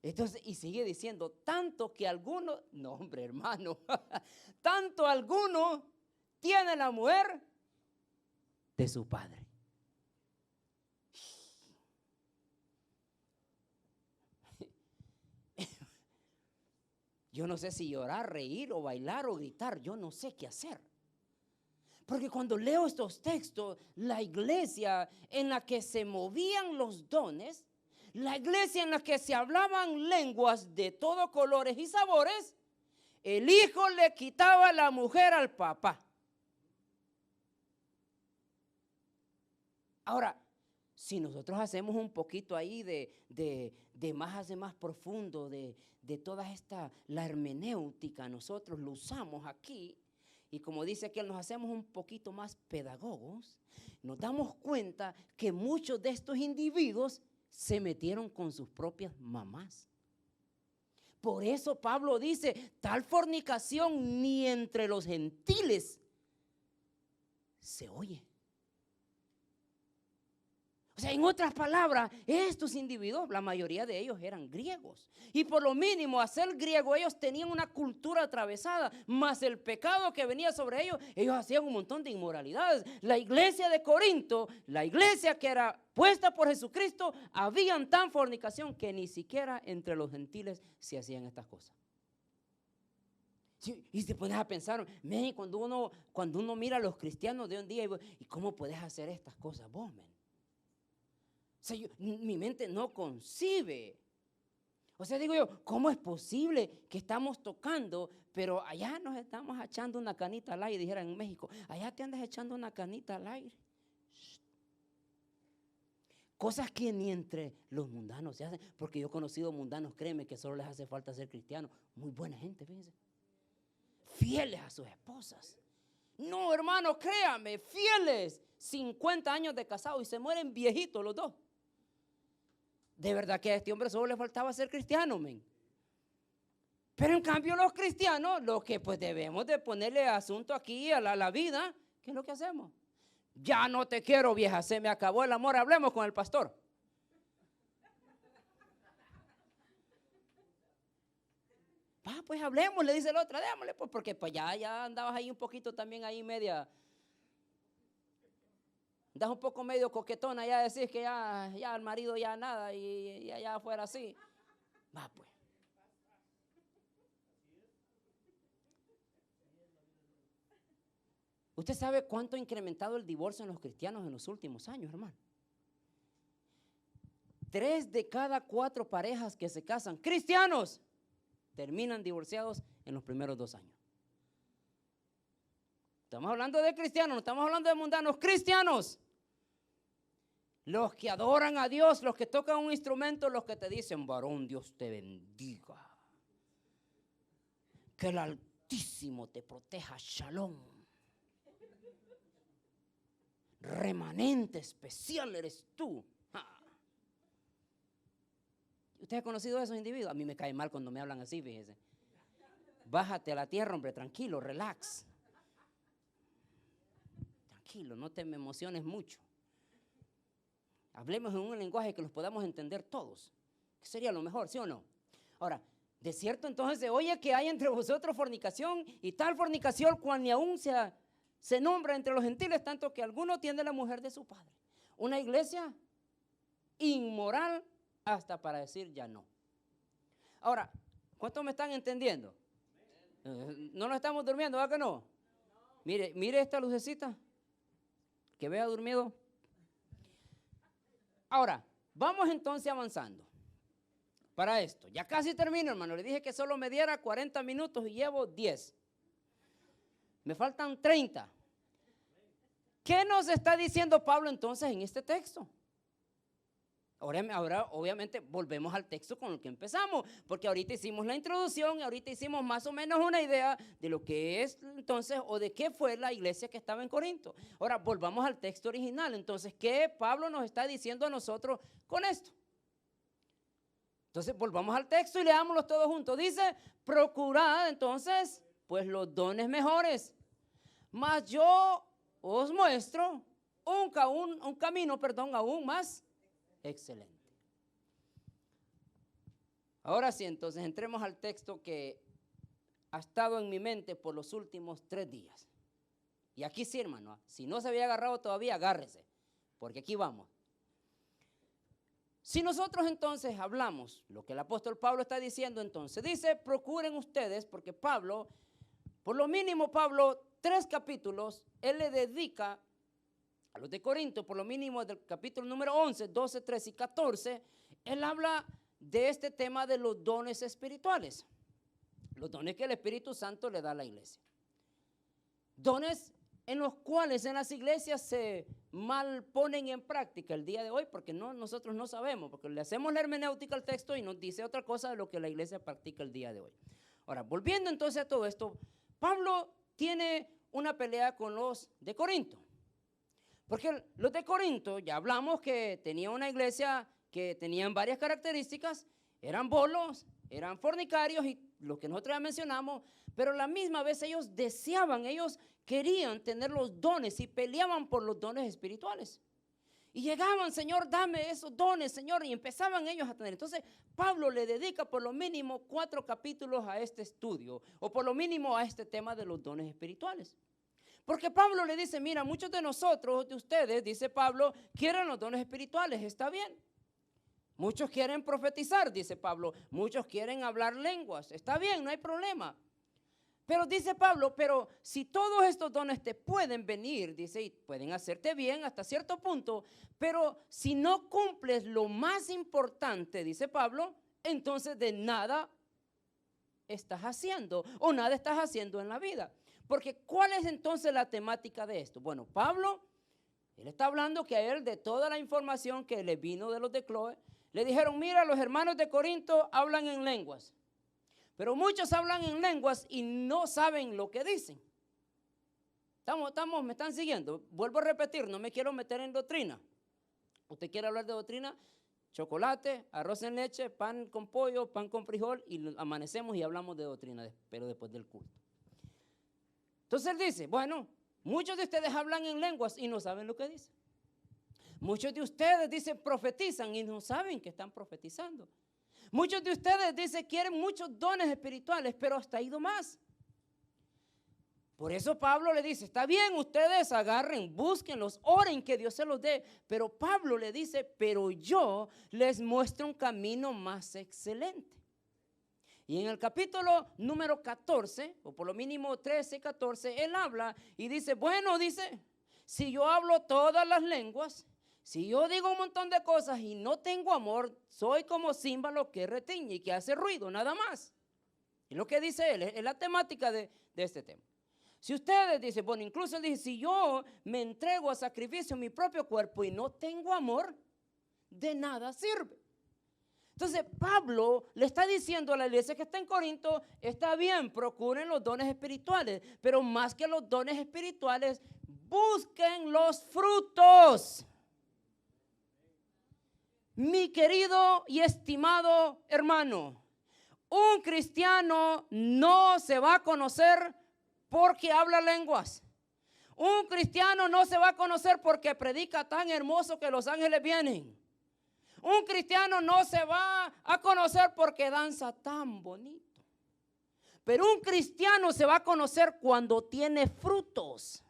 Entonces, y sigue diciendo, tanto que alguno, no hombre hermano, tanto alguno tiene la mujer de su padre. Yo no sé si llorar, reír o bailar o gritar, yo no sé qué hacer. Porque cuando leo estos textos, la iglesia en la que se movían los dones, la iglesia en la que se hablaban lenguas de todos colores y sabores, el hijo le quitaba la mujer al papá. Ahora, si nosotros hacemos un poquito ahí de más profundo, de toda esta, la hermenéutica, nosotros lo usamos aquí, y como dice aquí, nos hacemos un poquito más pedagogos, nos damos cuenta que muchos de estos individuos se metieron con sus propias mamás. Por eso Pablo dice, tal fornicación ni entre los gentiles se oye. O sea, en otras palabras, estos individuos, la mayoría de ellos eran griegos. Y por lo mínimo, a ser griego, ellos tenían una cultura atravesada, más el pecado que venía sobre ellos, ellos hacían un montón de inmoralidades. La iglesia de Corinto, la iglesia que era puesta por Jesucristo, habían tan fornicación que ni siquiera entre los gentiles se hacían estas cosas. Sí, y te pones a pensar, cuando uno mira a los cristianos de hoy en día, ¿y cómo puedes hacer estas cosas vos, men? O sea, mi mente no concibe. O sea, digo yo, ¿cómo es posible que estamos tocando, pero allá nos estamos echando una canita al aire? Dijeran en México, allá te andas echando una canita al aire. Shh. Cosas que ni entre los mundanos se hacen, porque yo he conocido mundanos, créeme que solo les hace falta ser cristianos. Muy buena gente, fíjense. Fieles a sus esposas. No, hermano, créame, fieles. 50 años de casado y se mueren viejitos los dos. De verdad que a este hombre solo le faltaba ser cristiano, men. Pero en cambio los cristianos, lo que pues debemos de ponerle asunto aquí a la vida, ¿qué es lo que hacemos? Ya no te quiero, vieja, se me acabó el amor, hablemos con el pastor. Pues hablemos, le dice el otro, démosle, pues, porque pues ya andabas ahí un poquito también ahí media. Das un poco medio coquetona, ya decís que ya el marido ya nada y ya fuera así. Pues. ¿Usted sabe cuánto ha incrementado el divorcio en los cristianos en los últimos años, hermano? 3 de cada 4 parejas que se casan, cristianos, terminan divorciados en los primeros 2 años. Estamos hablando de cristianos, no estamos hablando de mundanos, cristianos. Los que adoran a Dios, los que tocan un instrumento, los que te dicen, varón, Dios te bendiga. Que el Altísimo te proteja, shalom. Remanente especial eres tú. ¿Usted ha conocido a esos individuos? A mí me cae mal cuando me hablan así, fíjese. Bájate a la tierra, hombre, tranquilo, relax. Tranquilo, no te me emociones mucho. Hablemos en un lenguaje que los podamos entender todos. ¿Qué sería lo mejor, sí o no? Ahora, de cierto entonces se oye que hay entre vosotros fornicación, y tal fornicación cual ni aún se nombra entre los gentiles, tanto que alguno tiene la mujer de su padre. Una iglesia inmoral hasta para decir ya no. Ahora, ¿cuántos me están entendiendo? No nos estamos durmiendo, ¿verdad que no? Mire esta lucecita, que vea dormido. Ahora, vamos entonces avanzando. Para esto, ya casi termino, hermano. Le dije que solo me diera 40 minutos y llevo 10. Me faltan 30. ¿Qué nos está diciendo Pablo entonces en este texto? Ahora, obviamente, volvemos al texto con el que empezamos, porque ahorita hicimos la introducción y ahorita hicimos más o menos una idea de lo que es entonces, o de qué fue la iglesia que estaba en Corinto. Ahora, volvamos al texto original. Entonces, ¿qué Pablo nos está diciendo a nosotros con esto? Entonces, volvamos al texto y leámoslo todos juntos. Dice, procurad entonces, pues los dones mejores, mas yo os muestro un camino, aún más excelente. Ahora sí, entonces entremos al texto que ha estado en mi mente por los últimos 3 días. Y aquí sí, hermano, si no se había agarrado todavía, agárrese, porque aquí vamos. Si nosotros entonces hablamos lo que el apóstol Pablo está diciendo, entonces dice, procuren ustedes, porque Pablo, por lo mínimo Pablo, 3 capítulos, él le dedica a los de Corinto, por lo mínimo del capítulo número 11, 12, 13 y 14, él habla de este tema de los dones espirituales, los dones que el Espíritu Santo le da a la iglesia. Dones en los cuales en las iglesias se mal ponen en práctica el día de hoy, porque nosotros no sabemos, porque le hacemos la hermenéutica al texto y nos dice otra cosa de lo que la iglesia practica el día de hoy. Ahora, volviendo entonces a todo esto, Pablo tiene una pelea con los de Corinto, porque los de Corinto, ya hablamos que tenía una iglesia que tenían varias características, eran bolos, eran fornicarios y lo que nosotros ya mencionamos, pero a la misma vez ellos deseaban, ellos querían tener los dones y peleaban por los dones espirituales. Y llegaban, Señor, dame esos dones, Señor, y empezaban ellos a tener. Entonces, Pablo le dedica por lo mínimo 4 capítulos a este estudio, o por lo mínimo a este tema de los dones espirituales. Porque Pablo le dice, mira, muchos de nosotros, de ustedes, dice Pablo, quieren los dones espirituales, está bien. Muchos quieren profetizar, dice Pablo, muchos quieren hablar lenguas, está bien, no hay problema. Pero dice Pablo, pero si todos estos dones te pueden venir, dice, y pueden hacerte bien hasta cierto punto, pero si no cumples lo más importante, dice Pablo, entonces de nada estás haciendo o nada estás haciendo en la vida. Porque ¿cuál es entonces la temática de esto? Bueno, Pablo, él está hablando que a él de toda la información que le vino de los de Cloé, le dijeron, mira, los hermanos de Corinto hablan en lenguas. Pero muchos hablan en lenguas y no saben lo que dicen. ¿Me están siguiendo? Vuelvo a repetir, no me quiero meter en doctrina. ¿Usted quiere hablar de doctrina? Chocolate, arroz en leche, pan con pollo, pan con frijol y amanecemos y hablamos de doctrina, pero después del culto. Entonces él dice, bueno, muchos de ustedes hablan en lenguas y no saben lo que dicen. Muchos de ustedes dicen profetizan y no saben que están profetizando. Muchos de ustedes dicen quieren muchos dones espirituales, pero hasta ha ido más. Por eso Pablo le dice, está bien, ustedes agarren, búsquenlos, oren que Dios se los dé. Pero Pablo le dice, pero yo les muestro un camino más excelente. Y en el capítulo número 14, o por lo mínimo 13, 14, él habla y dice, bueno, dice, si yo hablo todas las lenguas, si yo digo un montón de cosas y no tengo amor, soy como címbalo que retiñe y que hace ruido, nada más. Es lo que dice él, es la temática de este tema. Si ustedes dicen, bueno, incluso él dice, si yo me entrego a sacrificio mi propio cuerpo y no tengo amor, de nada sirve. Entonces Pablo le está diciendo a la iglesia que está en Corinto, está bien, procuren los dones espirituales, pero más que los dones espirituales, busquen los frutos. Mi querido y estimado hermano, un cristiano no se va a conocer porque habla lenguas. Un cristiano no se va a conocer porque predica tan hermoso que los ángeles vienen. Un cristiano no se va a conocer porque danza tan bonito. Pero un cristiano se va a conocer cuando tiene frutos.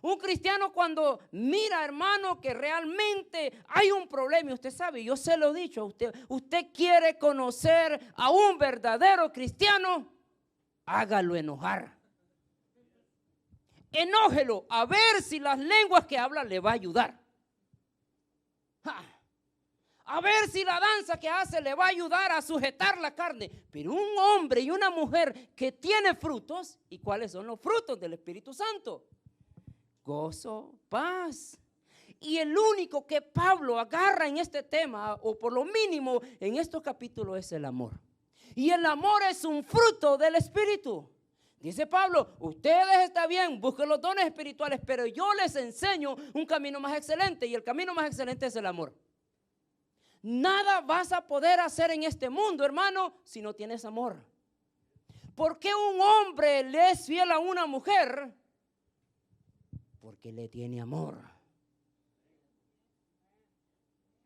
Un cristiano cuando mira, hermano, que realmente hay un problema. Y usted sabe, yo se lo he dicho a usted. Usted quiere conocer a un verdadero cristiano, hágalo enojar. Enójelo a ver si las lenguas que habla le va a ayudar. A ver si la danza que hace le va a ayudar a sujetar la carne. Pero un hombre y una mujer que tiene frutos, ¿y cuáles son los frutos del Espíritu Santo? Gozo, paz. Y el único que Pablo agarra en este tema, o por lo mínimo en estos capítulos, es el amor. Y el amor es un fruto del Espíritu. Dice Pablo, ustedes está bien, busquen los dones espirituales, pero yo les enseño un camino más excelente, y el camino más excelente es el amor. Nada vas a poder hacer en este mundo, hermano, si no tienes amor. ¿Por qué un hombre le es fiel a una mujer? Porque le tiene amor.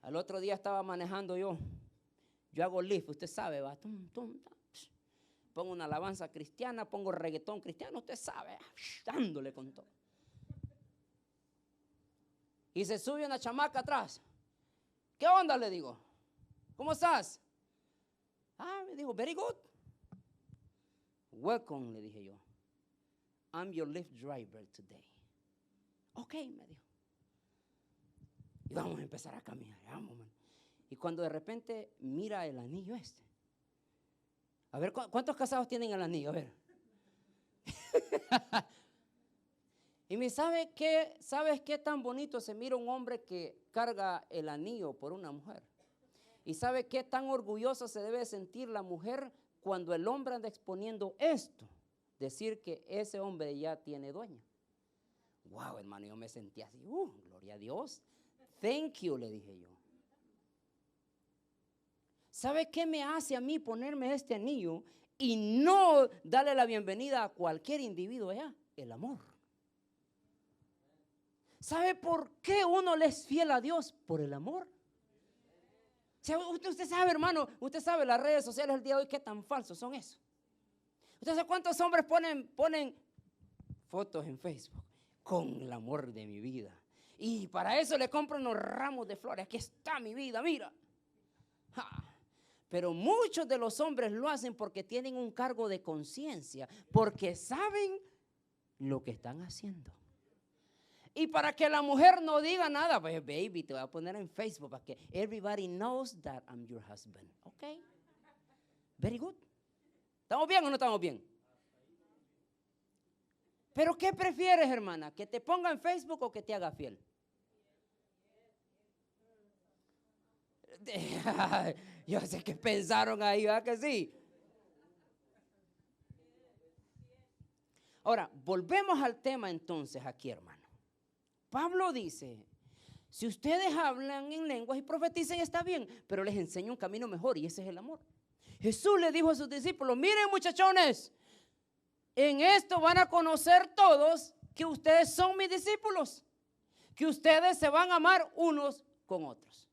Al otro día estaba manejando yo Yo hago lift, usted sabe, va. Pongo una alabanza cristiana, pongo reggaetón cristiano, usted sabe, dándole con todo. Y se sube una chamaca atrás. ¿Qué onda? Le digo. ¿Cómo estás? Me dijo, very good. Welcome, le dije yo. I'm your Lyft driver today. Ok, me dijo. Y vamos a empezar a caminar. Vamos, man. Y cuando de repente mira el anillo este. A ver, ¿cuántos casados tienen el anillo? A ver. Y me ¿sabes qué tan bonito se mira un hombre que carga el anillo por una mujer? ¿Y sabe qué tan orgullosa se debe sentir la mujer cuando el hombre anda exponiendo esto? Decir que ese hombre ya tiene dueña. Wow, hermano, yo me sentí así, gloria a Dios. Thank you, le dije yo. ¿Sabe qué me hace a mí ponerme este anillo y no darle la bienvenida a cualquier individuo allá? El amor. ¿Sabe por qué uno le es fiel a Dios? Por el amor. Usted sabe, hermano, usted sabe las redes sociales del día de hoy qué tan falsos son eso. Usted sabe cuántos hombres ponen fotos en Facebook con el amor de mi vida. Y para eso le compro unos ramos de flores. Aquí está mi vida, mira. Pero muchos de los hombres lo hacen porque tienen un cargo de conciencia, porque saben lo que están haciendo. Y para que la mujer no diga nada, pues baby, te voy a poner en Facebook para que everybody knows that I'm your husband. Ok. Very good. ¿Estamos bien o no estamos bien? Pero ¿qué prefieres, hermana? ¿Que te ponga en Facebook o que te haga fiel? Yo sé que pensaron ahí, ¿verdad que sí? Ahora, volvemos al tema entonces aquí, hermano. Pablo dice, si ustedes hablan en lenguas y profetizan está bien, pero les enseño un camino mejor y ese es el amor. Jesús le dijo a sus discípulos, miren muchachones, en esto van a conocer todos que ustedes son mis discípulos, que ustedes se van a amar unos con otros.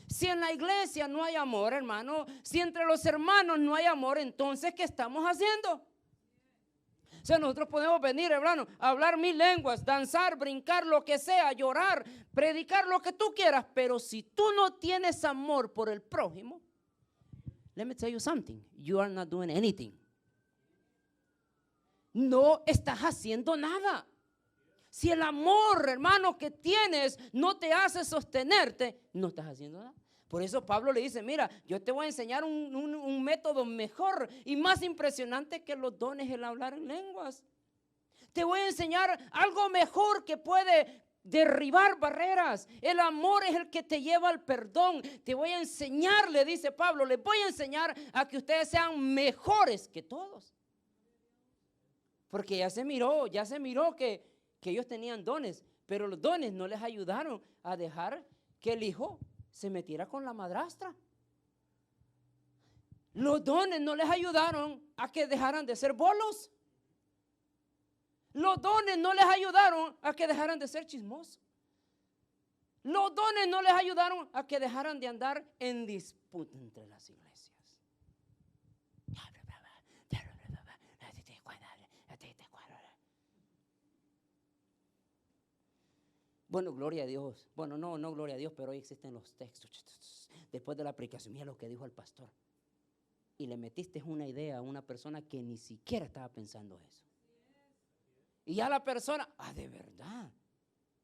Si en la iglesia no hay amor, hermano, si entre los hermanos no hay amor, entonces ¿qué estamos haciendo? O sea, nosotros podemos venir, hermano, a hablar 1000 lenguas, danzar, brincar, lo que sea, llorar, predicar lo que tú quieras, pero si tú no tienes amor por el prójimo, let me tell you something, you are not doing anything. No estás haciendo nada. Si el amor, hermano, que tienes no te hace sostenerte, no estás haciendo nada. Por eso Pablo le dice, mira, yo te voy a enseñar un método mejor y más impresionante que los dones el hablar en lenguas. Te voy a enseñar algo mejor que puede derribar barreras. El amor es el que te lleva al perdón. Te voy a enseñar, le dice Pablo, les voy a enseñar a que ustedes sean mejores que todos. Porque ya se miró que ellos tenían dones, pero los dones no les ayudaron a dejar que el hijo se metiera con la madrastra. Los dones no les ayudaron a que dejaran de ser bolos. Los dones no les ayudaron a que dejaran de ser chismosos. Los dones no les ayudaron a que dejaran de andar en disputa entre las iglesias. Bueno, gloria a Dios. Bueno, no gloria a Dios, pero hoy existen los textos. Después de la predicación, mira lo que dijo el pastor. Y le metiste una idea a una persona que ni siquiera estaba pensando eso. Y ya la persona, de verdad.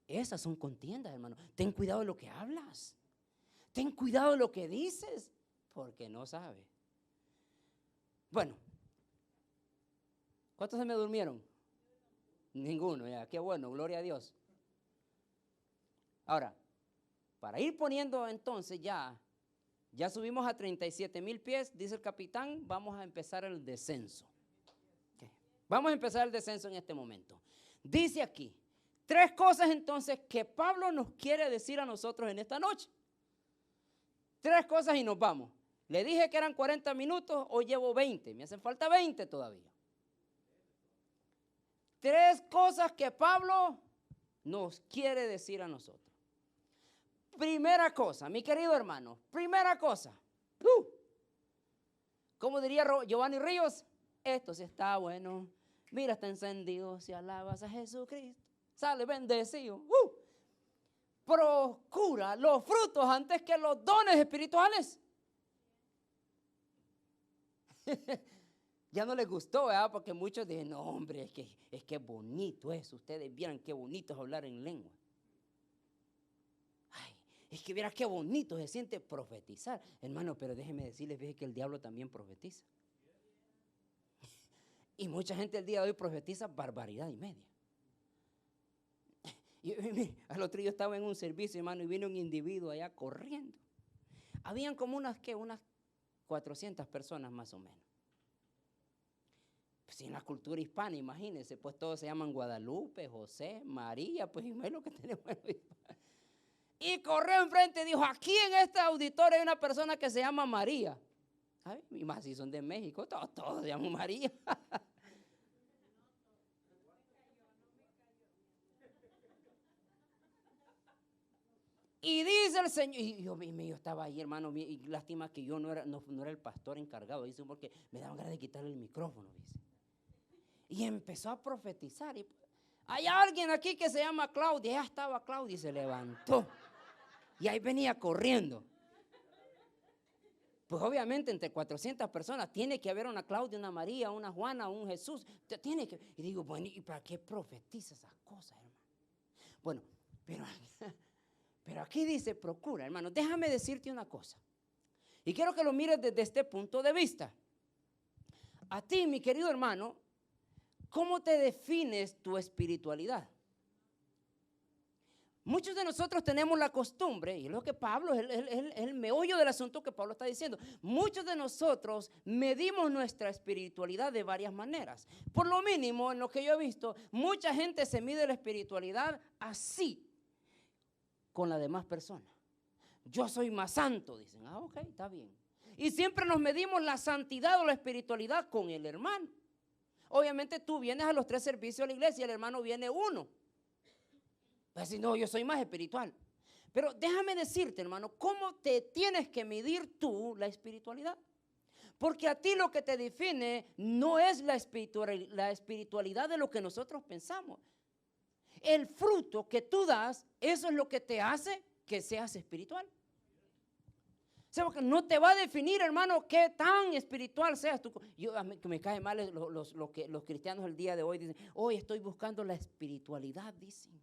Esas son contiendas, hermano. Ten cuidado de lo que hablas. Ten cuidado de lo que dices, porque no sabe. Bueno, ¿cuántos se me durmieron? Ninguno, ya, qué bueno, gloria a Dios. Ahora, para ir poniendo entonces ya subimos a 37,000 pies, dice el capitán, vamos a empezar el descenso. Okay. Vamos a empezar el descenso en este momento. Dice aquí, 3 cosas entonces que Pablo nos quiere decir a nosotros en esta noche. 3 cosas y nos vamos. Le dije que eran 40 minutos, hoy llevo 20, me hacen falta 20 todavía. 3 cosas que Pablo nos quiere decir a nosotros. Primera cosa, mi querido hermano, primera cosa, ¿Cómo diría Giovanni Ríos? Esto sí está bueno. Mira, está encendido. Si alabas a Jesucristo, sale bendecido. Procura los frutos antes que los dones espirituales. Ya no les gustó, ¿verdad? Porque muchos dicen, no, hombre, es que bonito eso. Ustedes vieran qué bonito es hablar en lengua. Ay, es que vieran qué bonito se siente profetizar. Hermano, pero déjeme decirles, ve que el diablo también profetiza. Y mucha gente el día de hoy profetiza barbaridad y media. Y al otro día estaba en un servicio, hermano, y vino un individuo allá corriendo. Habían como unas 400 personas más o menos. Pues en la cultura hispana, imagínense, pues todos se llaman Guadalupe, José, María, pues es lo que tenemos. Y corrió enfrente y dijo, aquí en este auditorio hay una persona que se llama María. ¿Sabe? Y más si son de México, todos se llaman María. Y dice el Señor, y yo estaba ahí, hermano, y lástima que yo no era el pastor encargado, dice, porque me daban ganas de quitarle el micrófono, dice. Y empezó a profetizar. Y hay alguien aquí que se llama Claudia. Ya estaba Claudia y se levantó. Y ahí venía corriendo. Pues obviamente entre 400 personas tiene que haber una Claudia, una María, una Juana, un Jesús. Tiene que. Y digo, bueno, ¿y para qué profetiza esas cosas, hermano? Bueno, pero aquí dice, procura, hermano. Déjame decirte una cosa. Y quiero que lo mires desde este punto de vista. A ti, mi querido hermano, ¿cómo te defines tu espiritualidad? Muchos de nosotros tenemos la costumbre, y es lo que Pablo, es el meollo del asunto que Pablo está diciendo. Muchos de nosotros medimos nuestra espiritualidad de varias maneras. Por lo mínimo, en lo que yo he visto, mucha gente se mide la espiritualidad así, con las demás personas. Yo soy más santo, dicen. Ok, está bien. Y siempre nos medimos la santidad o la espiritualidad con el hermano. Obviamente tú vienes a los 3 servicios de la iglesia y el hermano viene uno. Pues si no, yo soy más espiritual. Pero déjame decirte, hermano, cómo te tienes que medir tú la espiritualidad. Porque a ti lo que te define no es la espiritualidad de lo que nosotros pensamos. El fruto que tú das, eso es lo que te hace que seas espiritual. O sea, porque no te va a definir, hermano, qué tan espiritual seas tú. A mí que me cae mal los cristianos el día de hoy dicen, hoy estoy buscando la espiritualidad, dicen.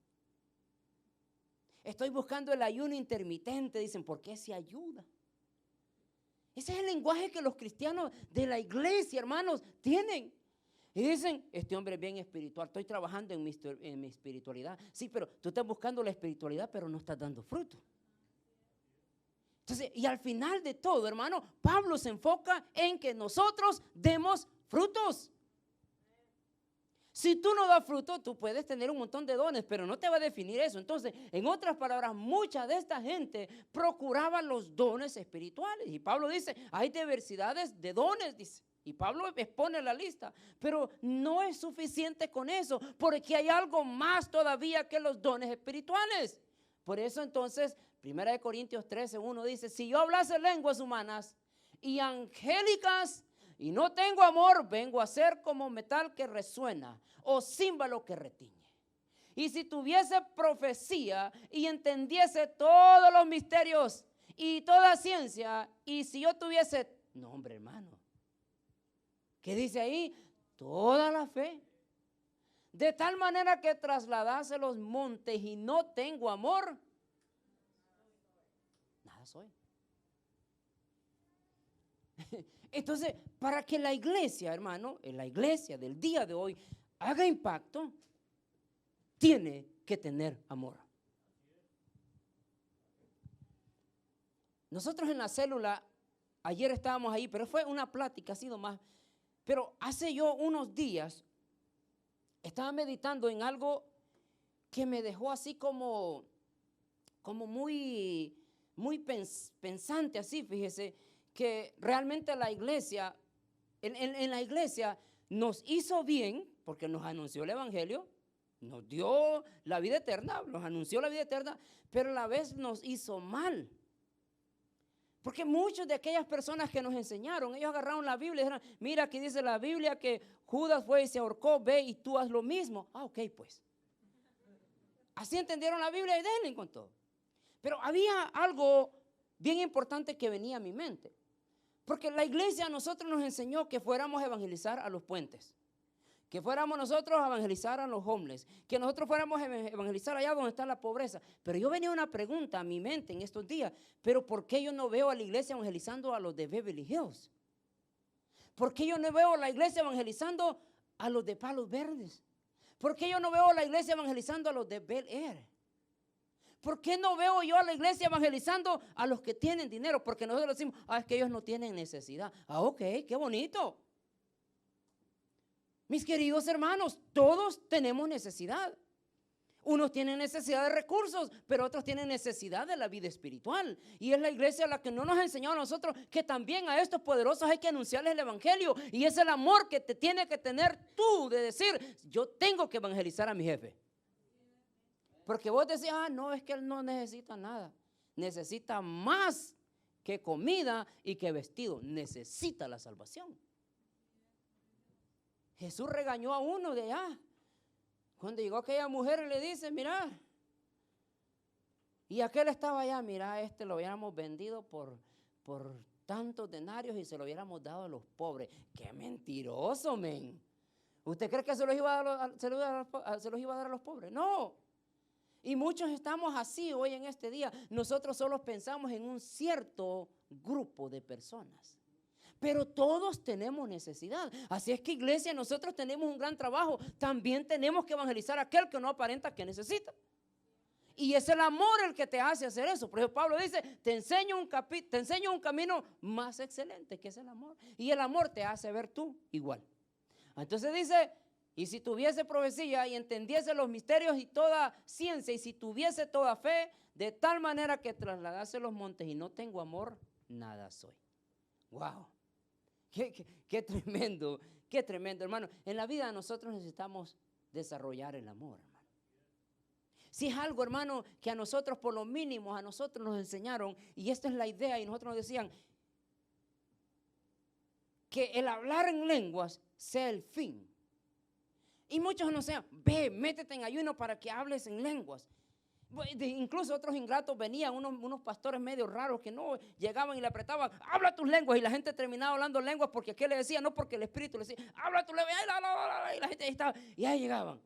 Estoy buscando el ayuno intermitente, dicen, porque ese ayuda. Ese es el lenguaje que los cristianos de la iglesia, hermanos, tienen. Y dicen, este hombre es bien espiritual, estoy trabajando en mi espiritualidad. Sí, pero tú estás buscando la espiritualidad, pero no estás dando fruto. Entonces, y al final de todo, hermano, Pablo se enfoca en que nosotros demos frutos. Si tú no das fruto, tú puedes tener un montón de dones, pero no te va a definir eso. Entonces, en otras palabras, mucha de esta gente procuraba los dones espirituales. Y Pablo dice, hay diversidades de dones, dice. Y Pablo expone la lista, pero no es suficiente con eso, porque hay algo más todavía que los dones espirituales. Por eso entonces, 1 Corintios 13:1 dice, si yo hablase lenguas humanas y angélicas y no tengo amor, vengo a ser como metal que resuena o címbalo que retiñe. Y si tuviese profecía y entendiese todos los misterios y toda ciencia, y si yo tuviese, no hombre hermano, ¿qué dice ahí? Toda la fe. De tal manera que trasladase los montes y no tengo amor, nada soy. Entonces, para que la iglesia, hermano, en la iglesia del día de hoy haga impacto, tiene que tener amor. Nosotros en la célula, ayer estábamos ahí, pero fue una plática, ha sido más. Pero hace yo unos días estaba meditando en algo que me dejó así como muy pensante, así, fíjese, que realmente la iglesia, en la iglesia nos hizo bien, porque nos anunció el evangelio, nos dio la vida eterna, nos anunció la vida eterna, pero a la vez nos hizo mal. Porque muchas de aquellas personas que nos enseñaron, ellos agarraron la Biblia y dijeron, mira, aquí dice la Biblia que Judas fue y se ahorcó, ve y tú haz lo mismo. Ah, ok, pues. Así entendieron la Biblia y denle con todo. Pero había algo bien importante que venía a mi mente. Porque la iglesia a nosotros nos enseñó que fuéramos a evangelizar a los puentes. Que fuéramos nosotros a evangelizar a los homeless. Que nosotros fuéramos a evangelizar allá donde está la pobreza. Pero yo venía una pregunta a mi mente en estos días. ¿Pero por qué yo no veo a la iglesia evangelizando a los de Beverly Hills? ¿Por qué yo no veo a la iglesia evangelizando a los de Palos Verdes? ¿Por qué yo no veo a la iglesia evangelizando a los de Bel Air? ¿Por qué no veo yo a la iglesia evangelizando a los que tienen dinero? Porque nosotros decimos, es que ellos no tienen necesidad. Ah, ok, qué bonito. Mis queridos hermanos, todos tenemos necesidad. Unos tienen necesidad de recursos, pero otros tienen necesidad de la vida espiritual. Y es la iglesia la que no nos ha enseñado a nosotros que también a estos poderosos hay que anunciarles el evangelio. Y es el amor que te tiene que tener tú de decir, yo tengo que evangelizar a mi jefe. Porque vos decís, no, es que él no necesita nada. Necesita más que comida y que vestido. Necesita la salvación. Jesús regañó a uno de allá. Cuando llegó aquella mujer le dice, mira, y aquel estaba allá, mira, lo hubiéramos vendido por tantos denarios y se lo hubiéramos dado a los pobres. ¡Qué mentiroso, men! ¿Usted cree que se los iba a dar a los pobres? No. Y muchos estamos así hoy en este día. Nosotros solo pensamos en un cierto grupo de personas. Pero todos tenemos necesidad. Así es que iglesia, nosotros tenemos un gran trabajo. También tenemos que evangelizar a aquel que no aparenta que necesita. Y es el amor el que te hace hacer eso. Por ejemplo, Pablo dice, te enseño un camino más excelente, que es el amor. Y el amor te hace ver tú igual. Entonces dice, y si tuviese profecía y entendiese los misterios y toda ciencia, y si tuviese toda fe, de tal manera que trasladase los montes y no tengo amor, nada soy. Wow. Qué tremendo, hermano. En la vida nosotros necesitamos desarrollar el amor, hermano. Si es algo, hermano, que a nosotros por lo mínimo, a nosotros nos enseñaron, y esta es la idea, y nosotros nos decían, que el hablar en lenguas sea el fin. Y muchos nos decían, ve, métete en ayuno para que hables en lenguas. Incluso otros ingratos venían, unos pastores medio raros que no llegaban y le apretaban, habla tus lenguas, y la gente terminaba hablando lenguas porque aquel le decía, no porque el Espíritu le decía, habla tu lengua, y la gente ahí estaba, y ahí llegaban.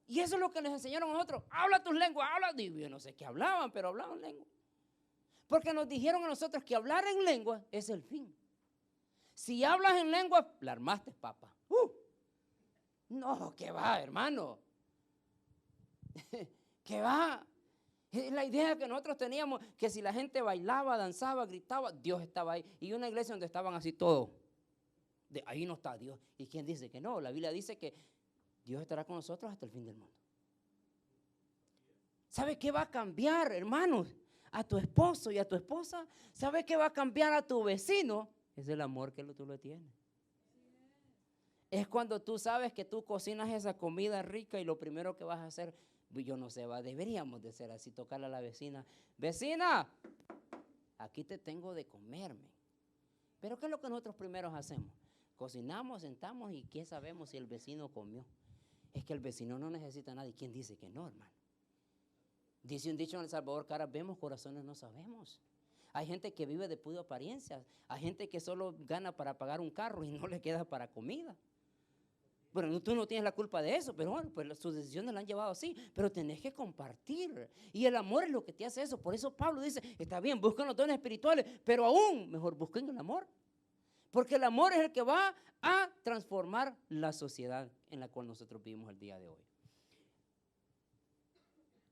Y eso es lo que les enseñaron a nosotros, habla tus lenguas, habla. Y yo no sé qué hablaban, pero hablaban lenguas. Porque nos dijeron a nosotros que hablar en lenguas es el fin. Si hablas en lenguas, la armaste, papá. No, ¿qué va, hermano? ¿Qué va? Es la idea que nosotros teníamos, que si la gente bailaba, danzaba, gritaba, Dios estaba ahí. Y una iglesia donde estaban así todos. Ahí no está Dios. ¿Y quién dice que no? La Biblia dice que Dios estará con nosotros hasta el fin del mundo. ¿Sabe qué va a cambiar, hermanos? A tu esposo y a tu esposa. ¿Sabe qué va a cambiar a tu vecino? Es el amor que tú le tienes. Es cuando tú sabes que tú cocinas esa comida rica y lo primero que vas a hacer, yo no sé, deberíamos de ser así, tocarle a la vecina. Vecina, aquí te tengo de comerme. Pero ¿qué es lo que nosotros primeros hacemos? Cocinamos, sentamos y ¿qué sabemos si el vecino comió? Es que el vecino no necesita nada. ¿Y quién dice que no, hermano? Dice un dicho en El Salvador, caras vemos, corazones no sabemos. Hay gente que vive de pura apariencia. Hay gente que solo gana para pagar un carro y no le queda para comida. Bueno, tú no tienes la culpa de eso, pero bueno, pues sus decisiones la han llevado así. Pero tenés que compartir. Y el amor es lo que te hace eso. Por eso Pablo dice, está bien, busquen los dones espirituales, pero aún mejor busquen el amor. Porque el amor es el que va a transformar la sociedad en la cual nosotros vivimos el día de hoy.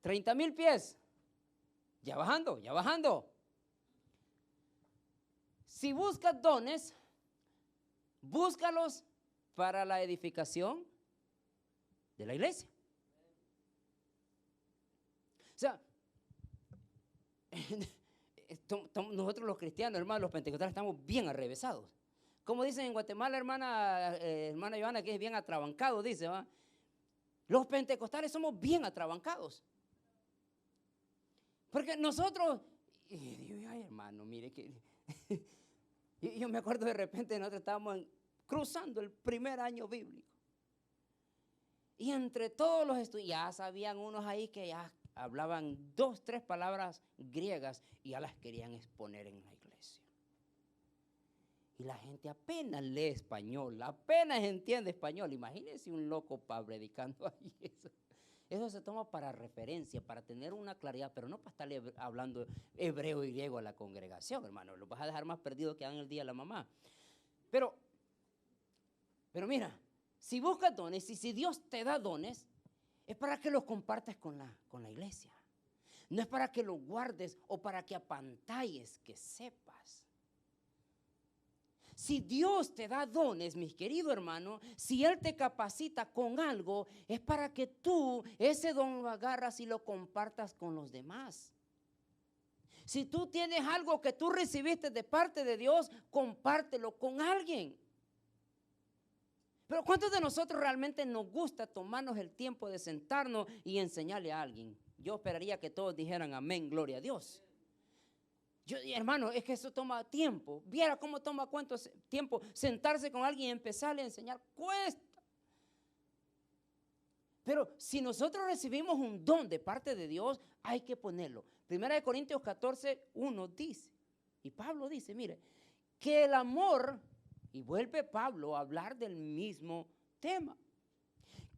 30,000 pies. Ya bajando, ya bajando. Si buscas dones, búscalos para la edificación de la iglesia. O sea, nosotros los cristianos, hermanos, los pentecostales, estamos bien arrevesados. Como dicen en Guatemala, hermana Joana, que es bien atrabancado, dice, ¿va? Los pentecostales somos bien atrabancados. Porque nosotros, Y digo, ay, hermano, mire que... Y yo me acuerdo de repente nosotros estábamos cruzando el primer año bíblico. Y entre todos los estudiantes, ya sabían unos ahí que ya hablaban 2, 3 palabras griegas y ya las querían exponer en la iglesia. Y la gente apenas lee español, apenas entiende español. Imagínense un loco predicando ahí eso. Eso se toma para referencia, para tener una claridad, pero no para estarle hablando hebreo y griego a la congregación, hermano. Lo vas a dejar más perdido que dan el día de la mamá. Pero mira, si buscas dones y si Dios te da dones, es para que los compartas con la iglesia. No es para que los guardes o para que apantalles, que sepas. Si Dios te da dones, mis queridos hermanos, si Él te capacita con algo, es para que tú ese don lo agarras y lo compartas con los demás. Si tú tienes algo que tú recibiste de parte de Dios, compártelo con alguien. Pero ¿cuántos de nosotros realmente nos gusta tomarnos el tiempo de sentarnos y enseñarle a alguien? Yo esperaría que todos dijeran amén, gloria a Dios. Hermano, es que eso toma tiempo. Viera cómo toma cuánto tiempo sentarse con alguien y empezarle a enseñar. Cuesta. Pero si nosotros recibimos un don de parte de Dios, hay que ponerlo. 1 Corintios 14:1 dice, y Pablo dice, mire, que el amor, y vuelve Pablo a hablar del mismo tema,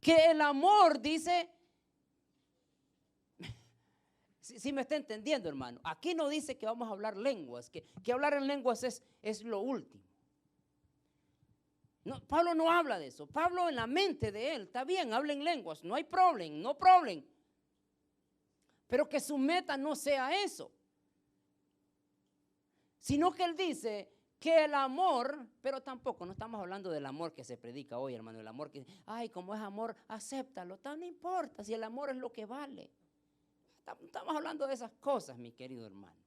que el amor dice... Si me está entendiendo, hermano. Aquí no dice que vamos a hablar lenguas, que hablar en lenguas es lo último. No, Pablo no habla de eso. Pablo en la mente de él, está bien, habla en lenguas, no hay problema, no problem. Pero que su meta no sea eso. Sino que él dice que el amor, pero tampoco, no estamos hablando del amor que se predica hoy, hermano. El amor que, ay, como es amor, acéptalo, no importa si el amor es lo que vale. No estamos hablando de esas cosas, mi querido hermano.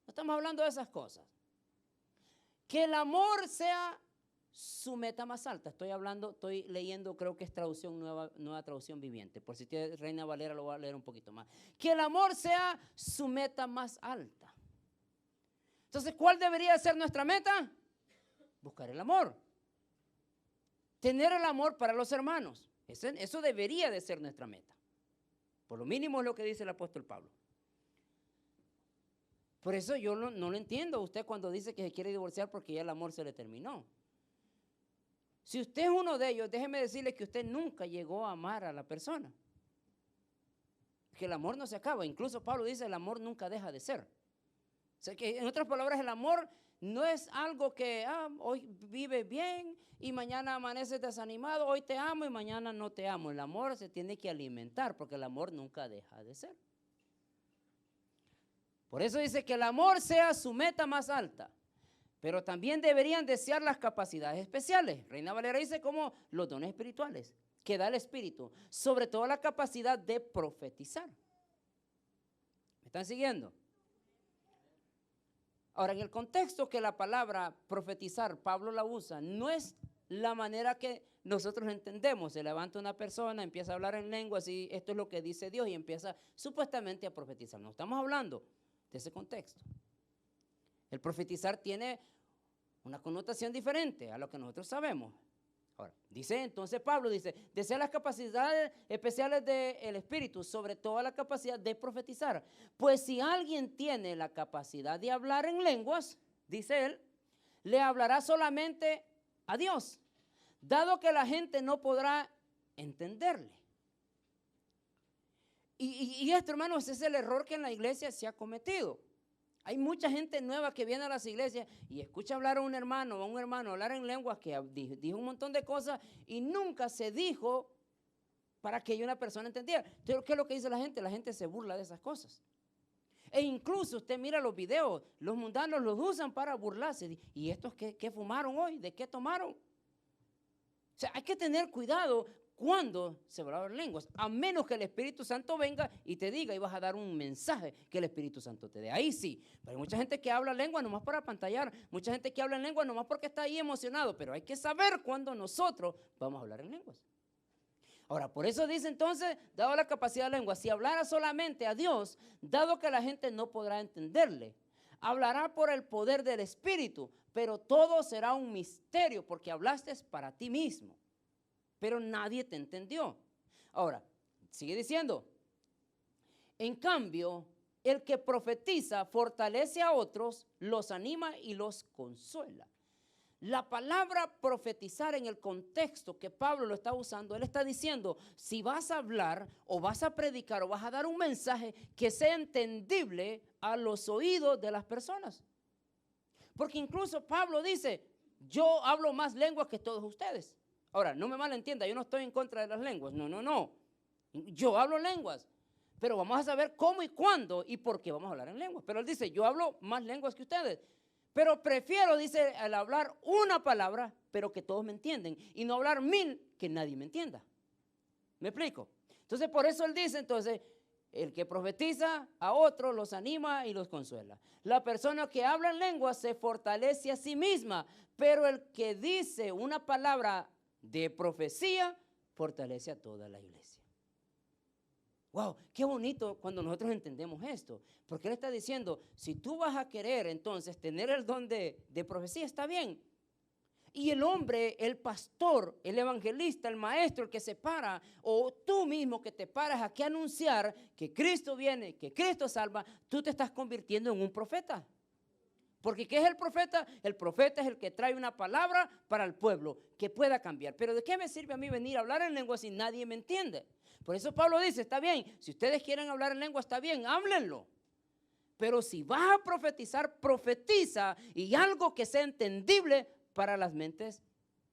No estamos hablando de esas cosas. Que el amor sea su meta más alta. Estoy leyendo, creo que es traducción nueva traducción viviente. Por si tiene Reina Valera lo voy a leer un poquito más. Que el amor sea su meta más alta. Entonces, ¿cuál debería ser nuestra meta? Buscar el amor. Tener el amor para los hermanos. Eso debería de ser nuestra meta. Por lo mínimo es lo que dice el apóstol Pablo. Por eso yo no lo entiendo a usted cuando dice que se quiere divorciar porque ya el amor se le terminó. Si usted es uno de ellos, déjeme decirle que usted nunca llegó a amar a la persona. Que el amor no se acaba. Incluso Pablo dice el amor nunca deja de ser. O sea que en otras palabras el amor no es algo que hoy vive bien y mañana amaneces desanimado, hoy te amo y mañana no te amo. El amor se tiene que alimentar porque el amor nunca deja de ser. Por eso dice que el amor sea su meta más alta, pero también deberían desear las capacidades especiales. Reina Valera dice como los dones espirituales que da el Espíritu, sobre todo la capacidad de profetizar. ¿Me están siguiendo? Ahora, en el contexto que la palabra profetizar, Pablo la usa, no es la manera que nosotros entendemos. Se levanta una persona, empieza a hablar en lenguas y esto es lo que dice Dios y empieza supuestamente a profetizar. No estamos hablando de ese contexto. El profetizar tiene una connotación diferente a lo que nosotros sabemos. Ahora, entonces Pablo dice, desea las capacidades especiales del Espíritu, sobre todo la capacidad de profetizar. Pues si alguien tiene la capacidad de hablar en lenguas, dice él, le hablará solamente a Dios, dado que la gente no podrá entenderle. Y esto, hermanos, es el error que en la iglesia se ha cometido. Hay mucha gente nueva que viene a las iglesias y escucha hablar a un hermano hablar en lenguas que dijo un montón de cosas y nunca se dijo para que una persona entendiera. Entonces, ¿qué es lo que dice la gente? La gente se burla de esas cosas. E incluso usted mira los videos, los mundanos los usan para burlarse. ¿Y estos qué fumaron hoy? ¿De qué tomaron? O sea, hay que tener cuidado cuando se va a hablar lenguas, a menos que el Espíritu Santo venga y te diga y vas a dar un mensaje que el Espíritu Santo te dé. Ahí sí, pero hay mucha gente que habla lengua nomás para apantallar, mucha gente que habla en lengua nomás porque está ahí emocionado, pero hay que saber cuándo nosotros vamos a hablar en lenguas. Ahora, por eso dice entonces, dado la capacidad de la lengua, si hablara solamente a Dios, dado que la gente no podrá entenderle, hablará por el poder del Espíritu, pero todo será un misterio porque hablaste para ti mismo, pero nadie te entendió. Ahora, sigue diciendo, en cambio, el que profetiza fortalece a otros, los anima y los consuela. La palabra profetizar en el contexto que Pablo lo está usando, él está diciendo, si vas a hablar o vas a predicar o vas a dar un mensaje que sea entendible a los oídos de las personas. Porque incluso Pablo dice, yo hablo más lenguas que todos ustedes. Ahora, no me malentienda, yo no estoy en contra de las lenguas, no. Yo hablo lenguas, pero vamos a saber cómo y cuándo y por qué vamos a hablar en lenguas. Pero él dice, yo hablo más lenguas que ustedes. Pero prefiero, dice, al hablar una palabra, pero que todos me entienden, y no hablar 1000 que nadie me entienda. ¿Me explico? Entonces, por eso él dice, entonces, el que profetiza a otros los anima y los consuela. La persona que habla en lengua se fortalece a sí misma, pero el que dice una palabra de profecía fortalece a toda la iglesia. Wow, qué bonito cuando nosotros entendemos esto, porque él está diciendo, si tú vas a querer entonces tener el don de profecía, está bien. Y el hombre, el pastor, el evangelista, el maestro, el que se para, o tú mismo que te paras aquí a anunciar que Cristo viene, que Cristo salva, tú te estás convirtiendo en un profeta. Porque ¿qué es el profeta? El profeta es el que trae una palabra para el pueblo que pueda cambiar. Pero ¿de qué me sirve a mí venir a hablar en lengua si nadie me entiende? Por eso Pablo dice, está bien, si ustedes quieren hablar en lengua, está bien, háblenlo. Pero si vas a profetizar, profetiza y algo que sea entendible para las mentes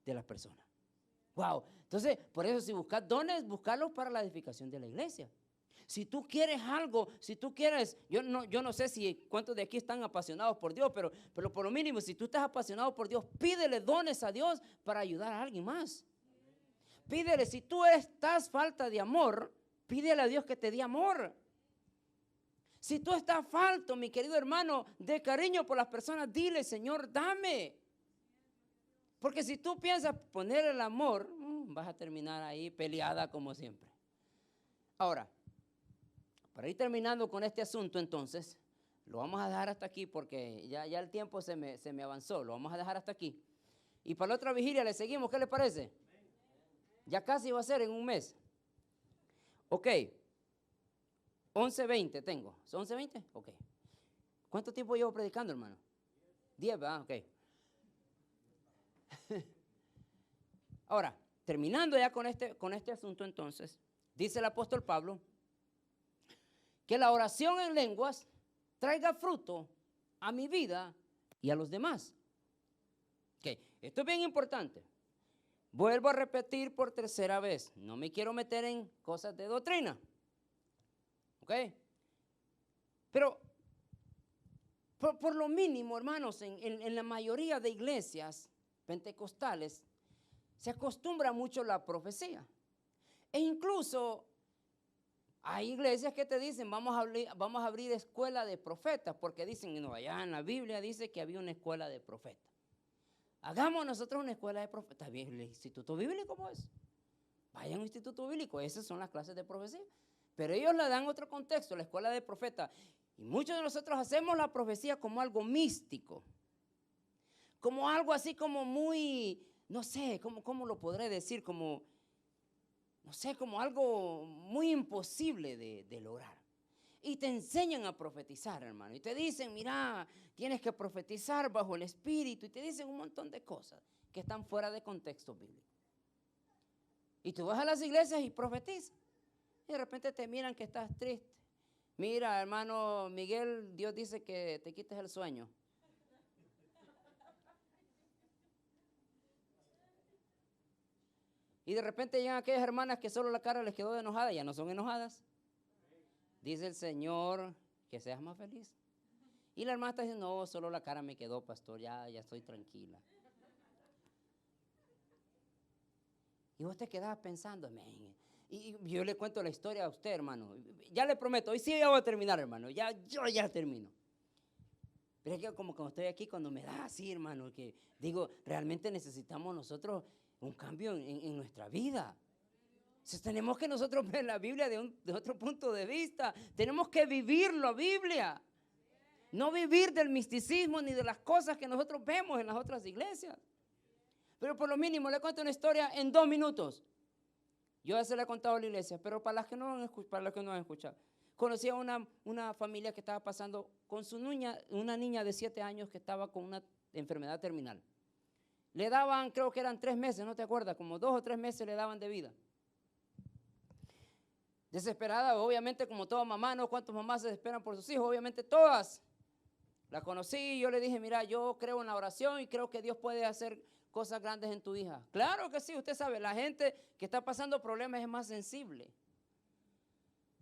de las personas. Wow, entonces por eso si buscas dones, buscarlos para la edificación de la iglesia. Si tú quieres algo, si tú quieres, yo no sé si cuántos de aquí están apasionados por Dios, pero por lo mínimo, si tú estás apasionado por Dios, pídele dones a Dios para ayudar a alguien más. Pídele, si tú estás falta de amor, pídele a Dios que te dé amor. Si tú estás falto, mi querido hermano, de cariño por las personas, dile, Señor, dame. Porque si tú piensas poner el amor, vas a terminar ahí peleada como siempre. Ahora, para ir terminando con este asunto entonces, lo vamos a dejar hasta aquí porque ya el tiempo se me avanzó, lo vamos a dejar hasta aquí. Y para la otra vigilia le seguimos, ¿qué le parece? Ya casi va a ser en un mes. Ok, 11:20 tengo, ¿son 11:20? Ok. ¿Cuánto tiempo llevo predicando, hermano? 10, ¿verdad? Ok. Ahora, terminando ya con este asunto entonces, dice el apóstol Pablo, que la oración en lenguas traiga fruto a mi vida y a los demás. Ok, esto es bien importante. Vuelvo a repetir por tercera vez, no me quiero meter en cosas de doctrina. Ok, pero por lo mínimo, hermanos, en la mayoría de iglesias pentecostales se acostumbra mucho la profecía. E incluso hay iglesias que te dicen, vamos a abrir escuela de profetas, porque dicen, no, allá en la Biblia dice que había una escuela de profetas. Hagamos nosotros una escuela de profetas. Bien, el instituto bíblico, ¿cómo es? Vayan a un instituto bíblico, esas son las clases de profecía. Pero ellos le dan otro contexto, la escuela de profetas. Y muchos de nosotros hacemos la profecía como algo místico, como algo así como muy, no sé, ¿cómo lo podré decir? Como, no sé, como algo muy imposible de lograr. Y te enseñan a profetizar, hermano. Y te dicen, mira, tienes que profetizar bajo el Espíritu. Y te dicen un montón de cosas que están fuera de contexto bíblico. Y tú vas a las iglesias y profetizas. Y de repente te miran que estás triste. Mira, hermano Miguel, Dios dice que te quites el sueño. Y de repente llegan aquellas hermanas que solo la cara les quedó de enojada, ya no son enojadas. Dice el Señor que seas más feliz. Y la hermana está diciendo, no, solo la cara me quedó, pastor, ya estoy tranquila. Y vos te quedabas pensando, y yo le cuento la historia a usted, hermano. Ya le prometo, hoy sí ya voy a terminar, hermano, yo ya termino. Pero es que como cuando estoy aquí, cuando me da así, hermano, que digo, realmente necesitamos nosotros un cambio en nuestra vida. Entonces, tenemos que nosotros ver la Biblia de otro punto de vista. Tenemos que vivir la Biblia. No vivir del misticismo ni de las cosas que nosotros vemos en las otras iglesias. Pero por lo mínimo le cuento una historia en 2 minutos. Yo ya se la he contado a la iglesia, pero para los que no han escuchado. Conocí a una familia que estaba pasando con su niña, una niña de 7 años que estaba con una enfermedad terminal. Le daban, creo que eran 3 meses, ¿no te acuerdas? Como 2 o 3 meses le daban de vida. Desesperada, obviamente, como toda mamá, ¿no? ¿Cuántas mamás se desesperan por sus hijos? Obviamente todas. La conocí y yo le dije, mira, yo creo en la oración y creo que Dios puede hacer cosas grandes en tu hija. Claro que sí, usted sabe, la gente que está pasando problemas es más sensible.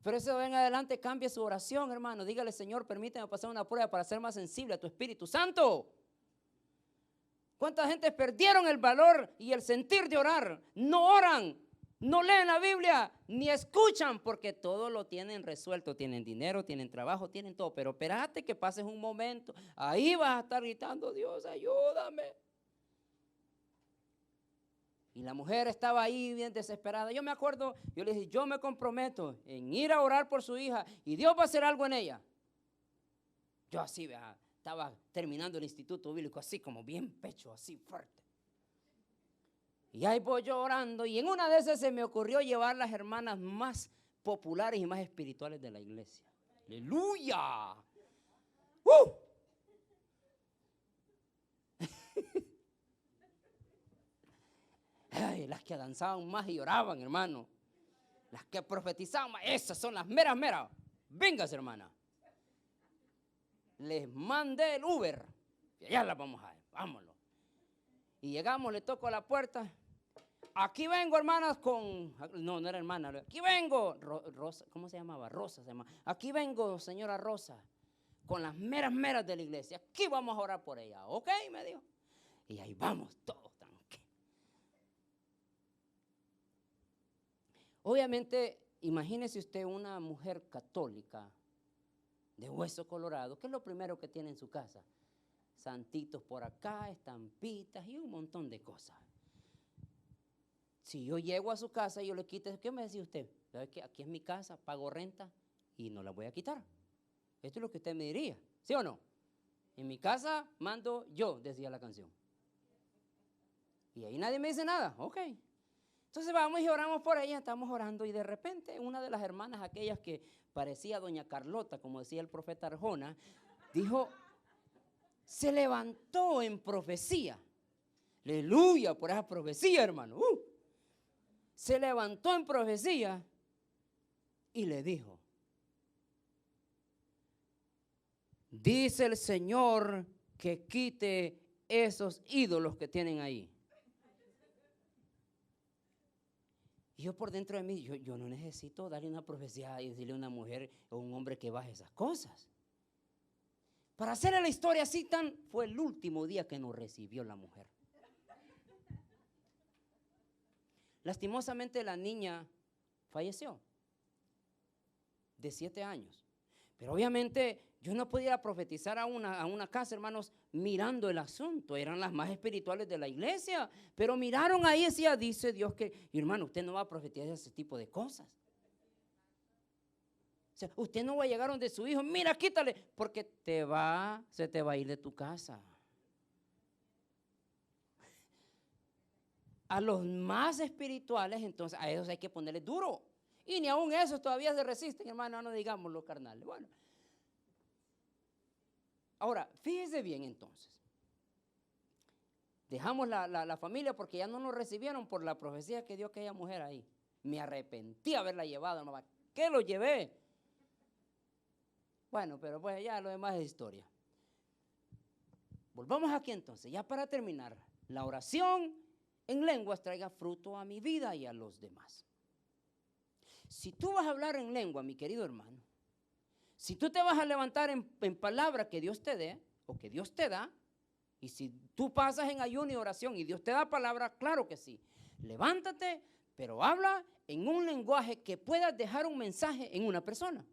Pero eso de en adelante cambie su oración, hermano. Dígale, Señor, permíteme pasar una prueba para ser más sensible a tu Espíritu Santo. ¿Cuánta gente perdieron el valor y el sentir de orar? No oran, no leen la Biblia, ni escuchan, porque todo lo tienen resuelto. Tienen dinero, tienen trabajo, tienen todo. Pero espérate que pases un momento. Ahí vas a estar gritando, Dios, ayúdame. Y la mujer estaba ahí bien desesperada. Yo me acuerdo, yo le dije, yo me comprometo en ir a orar por su hija y Dios va a hacer algo en ella. Yo así, estaba terminando el instituto bíblico, así como bien pecho, así fuerte. Y ahí voy yo orando y en una de esas se me ocurrió llevar las hermanas más populares y más espirituales de la iglesia. ¡Aleluya! Ay, las que danzaban más y lloraban, hermano. Las que profetizaban más, esas son las meras. Véngase, hermana. Les mandé el Uber. Y allá las vamos a ver, vámonos. Y llegamos, le toco a la puerta. Aquí vengo, hermanas, no era hermana. Aquí vengo, Rosa, ¿cómo se llamaba? Rosa se llama. Aquí vengo, señora Rosa, con las meras de la iglesia. Aquí vamos a orar por ella. ¿Ok? Me dijo. Y ahí vamos todos. Obviamente, imagínese usted una mujer católica de hueso colorado. ¿Qué es lo primero que tiene en su casa? Santitos por acá, estampitas y un montón de cosas. Si yo llego a su casa y yo le quito, ¿qué me decía usted? ¿Sabe qué? Aquí es mi casa, pago renta y no la voy a quitar. Esto es lo que usted me diría, ¿sí o no? En mi casa mando yo, decía la canción. Y ahí nadie me dice nada, ok. Entonces vamos y oramos por ella, estamos orando y de repente una de las hermanas, aquellas que parecía doña Carlota, como decía el profeta Arjona, dijo, se levantó en profecía. Aleluya por esa profecía, hermano. Se levantó en profecía y le dijo, dice el Señor que quite esos ídolos que tienen ahí. Y yo por dentro de mí, yo no necesito darle una profecía y decirle a una mujer o un hombre que baje esas cosas. Para hacerle la historia así fue el último día que nos recibió la mujer. Lastimosamente la niña falleció de 7 años. Pero obviamente yo no podía profetizar a una casa, hermanos, mirando el asunto. Eran las más espirituales de la iglesia. Pero miraron ahí y decía, dice Dios que, hermano, usted no va a profetizar ese tipo de cosas. O sea, usted no va a llegar donde su hijo, mira, quítale, porque se te va a ir de tu casa. A los más espirituales, entonces, a esos hay que ponerles duro. Y ni aún esos todavía se resisten, hermano, no digamos los carnales. Bueno. Ahora, fíjese bien entonces. Dejamos la familia porque ya no nos recibieron por la profecía que dio aquella mujer ahí. Me arrepentí de haberla llevado, hermano. ¿Qué lo llevé? Bueno, pero pues ya lo demás es historia. Volvamos aquí entonces, ya para terminar. La oración en lenguas traiga fruto a mi vida y a los demás. Si tú vas a hablar en lengua, mi querido hermano, si tú te vas a levantar en palabra que Dios te dé o que Dios te da, y si tú pasas en ayuno y oración y Dios te da palabra, claro que sí. Levántate, pero habla en un lenguaje que puedas dejar un mensaje en una persona.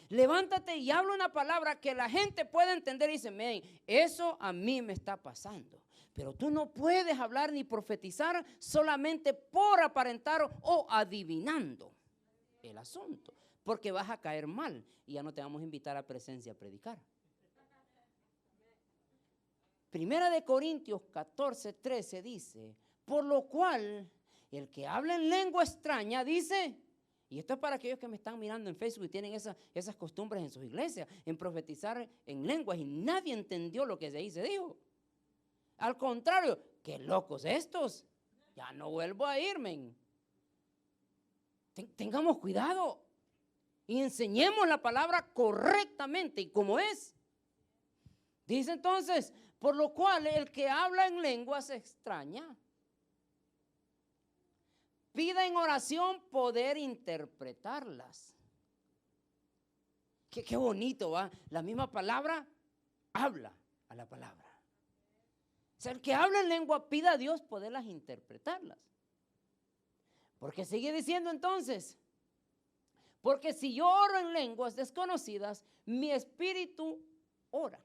Levántate y habla una palabra que la gente pueda entender y dice, eso a mí me está pasando. Pero tú no puedes hablar ni profetizar solamente por aparentar o adivinando el asunto, porque vas a caer mal y ya no te vamos a invitar a presencia a predicar. Primera de Corintios 14:13 dice, por lo cual el que habla en lengua extraña dice, y esto es para aquellos que me están mirando en Facebook y tienen esas costumbres en sus iglesias, en profetizar en lenguas y nadie entendió lo que de ahí se dijo. Al contrario, qué locos estos, ya no vuelvo a irme. Tengamos cuidado y enseñemos la palabra correctamente y como es. Dice entonces, por lo cual el que habla en lenguas extraña, pida en oración poder interpretarlas. Qué bonito, ¿va? La misma palabra habla a la palabra. O sea, el que habla en lengua pida a Dios poderlas interpretarlas. Porque sigue diciendo entonces, porque si yo oro en lenguas desconocidas, mi espíritu ora.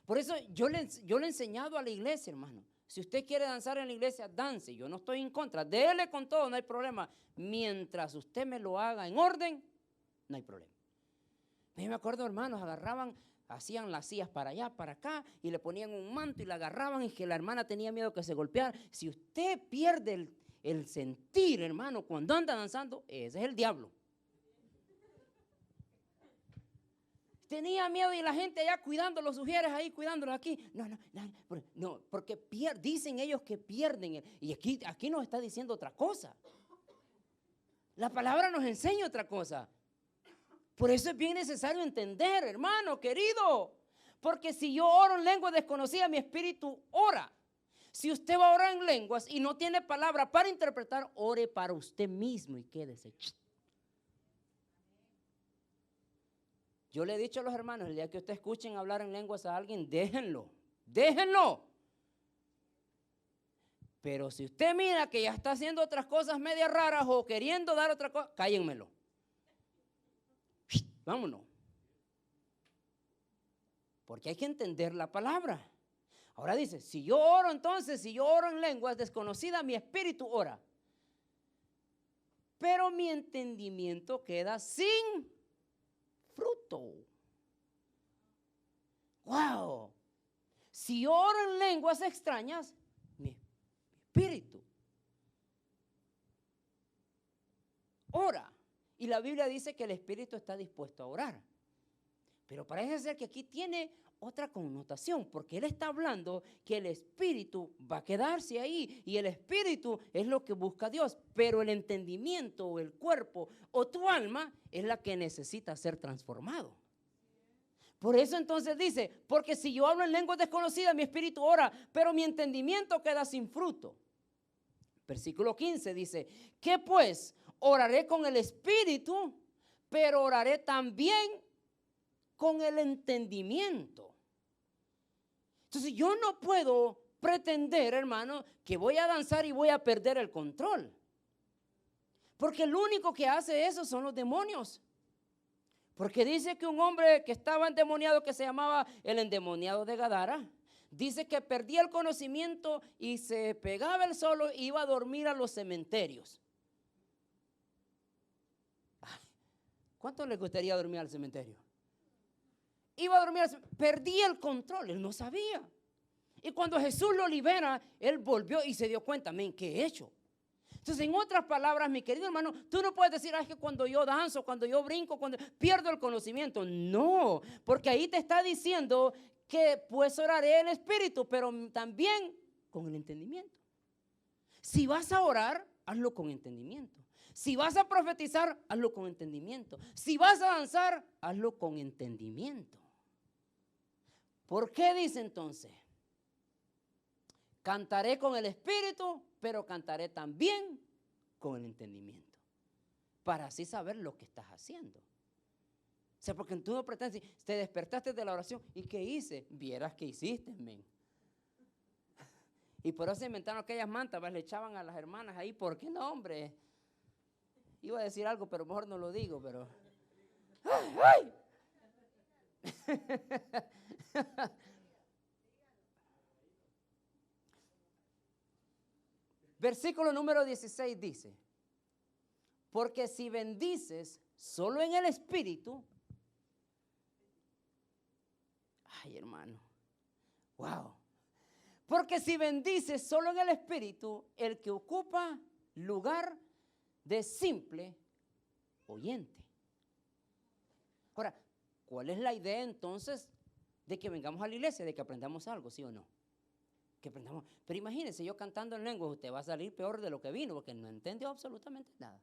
Por eso yo le he enseñado a la iglesia, hermano. Si usted quiere danzar en la iglesia, dance. Yo no estoy en contra. Dele con todo, no hay problema. Mientras usted me lo haga en orden, no hay problema. Yo me acuerdo, hermanos, hacían las sillas para allá, para acá, y le ponían un manto y la agarraban y que la hermana tenía miedo que se golpeara. Si usted pierde el sentir, hermano, cuando anda danzando, ese es el diablo. Tenía miedo y la gente allá cuidando los sugieres ahí, cuidándolos aquí. No, porque dicen ellos que pierden. Y aquí nos está diciendo otra cosa. La palabra nos enseña otra cosa. Por eso es bien necesario entender, hermano, querido. Porque si yo oro en lengua desconocida, mi espíritu ora. Si usted va a orar en lenguas y no tiene palabra para interpretar, ore para usted mismo y quédese. Yo le he dicho a los hermanos, el día que ustedes escuchen hablar en lenguas a alguien, déjenlo. Pero si usted mira que ya está haciendo otras cosas medias raras o queriendo dar otra cosa, cállenmelo. Vámonos. Porque hay que entender la palabra. Ahora dice, si yo oro en lenguas desconocidas, mi espíritu ora. Pero mi entendimiento queda sin fruto. Wow. Si yo oro en lenguas extrañas, mi espíritu ora. Y la Biblia dice que el espíritu está dispuesto a orar. Pero parece ser que aquí tiene otra connotación, porque él está hablando que el espíritu va a quedarse ahí y el espíritu es lo que busca Dios, pero el entendimiento o el cuerpo o tu alma es la que necesita ser transformado. Por eso entonces dice, porque si yo hablo en lenguas desconocidas, mi espíritu ora, pero mi entendimiento queda sin fruto. Versículo 15 dice, ¿qué pues? Oraré con el espíritu, pero oraré también con el entendimiento. Entonces yo no puedo pretender, hermano, que voy a danzar y voy a perder el control. Porque el único que hace eso son los demonios. Porque dice que un hombre que estaba endemoniado, que se llamaba el endemoniado de Gadara, dice que perdía el conocimiento y se pegaba él solo e iba a dormir a los cementerios. ¿Cuánto le gustaría dormir al cementerio? Iba a dormir, perdía el control, él no sabía. Y cuando Jesús lo libera, él volvió y se dio cuenta, ¿qué he hecho? Entonces, en otras palabras, mi querido hermano, tú no puedes decir, es que cuando yo danzo, cuando yo brinco, cuando pierdo el conocimiento. No, porque ahí te está diciendo que pues oraré en espíritu, pero también con el entendimiento. Si vas a orar, hazlo con entendimiento. Si vas a profetizar, hazlo con entendimiento. Si vas a danzar, hazlo con entendimiento. ¿Por qué dice entonces? Cantaré con el espíritu, pero cantaré también con el entendimiento. Para así saber lo que estás haciendo. O sea, porque tú no pretendes, te despertaste de la oración. ¿Y qué hice? Vieras qué hiciste, men. Y por eso se inventaron aquellas mantas, le echaban a las hermanas ahí. ¿Por qué no, hombre? Iba a decir algo, pero mejor no lo digo, pero... ¡Ay! Versículo número 16 dice, porque si bendices solo en el Espíritu, ay hermano, wow, porque si bendices solo en el Espíritu, el que ocupa lugar de simple oyente. Ahora, ¿cuál es la idea entonces de que vengamos a la iglesia? De que aprendamos algo, ¿sí o no? Que aprendamos. Pero imagínense, yo cantando en lenguas, usted va a salir peor de lo que vino, porque no entendió absolutamente nada.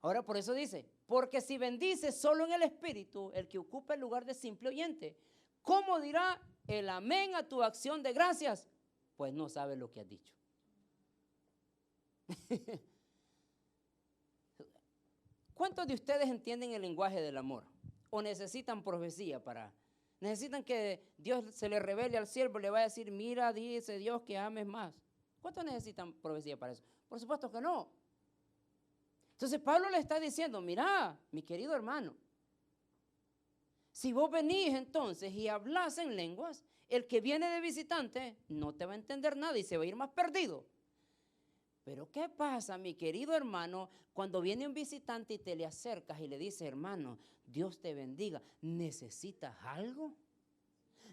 Ahora por eso dice, porque si bendices solo en el Espíritu, el que ocupa el lugar de simple oyente, ¿cómo dirá el amén a tu acción de gracias? Pues no sabe lo que has dicho. ¿Cuántos de ustedes entienden el lenguaje del amor? ¿O necesitan profecía para? Necesitan que Dios se le revele al siervo, le vaya a decir, mira, dice Dios que ames más. ¿Cuántos necesitan profecía para eso? Por supuesto que no. Entonces Pablo le está diciendo, mira, mi querido hermano, si vos venís entonces y hablas en lenguas, el que viene de visitante no te va a entender nada y se va a ir más perdido. Pero ¿qué pasa, mi querido hermano, cuando viene un visitante y te le acercas y le dices, hermano, Dios te bendiga, ¿necesitas algo?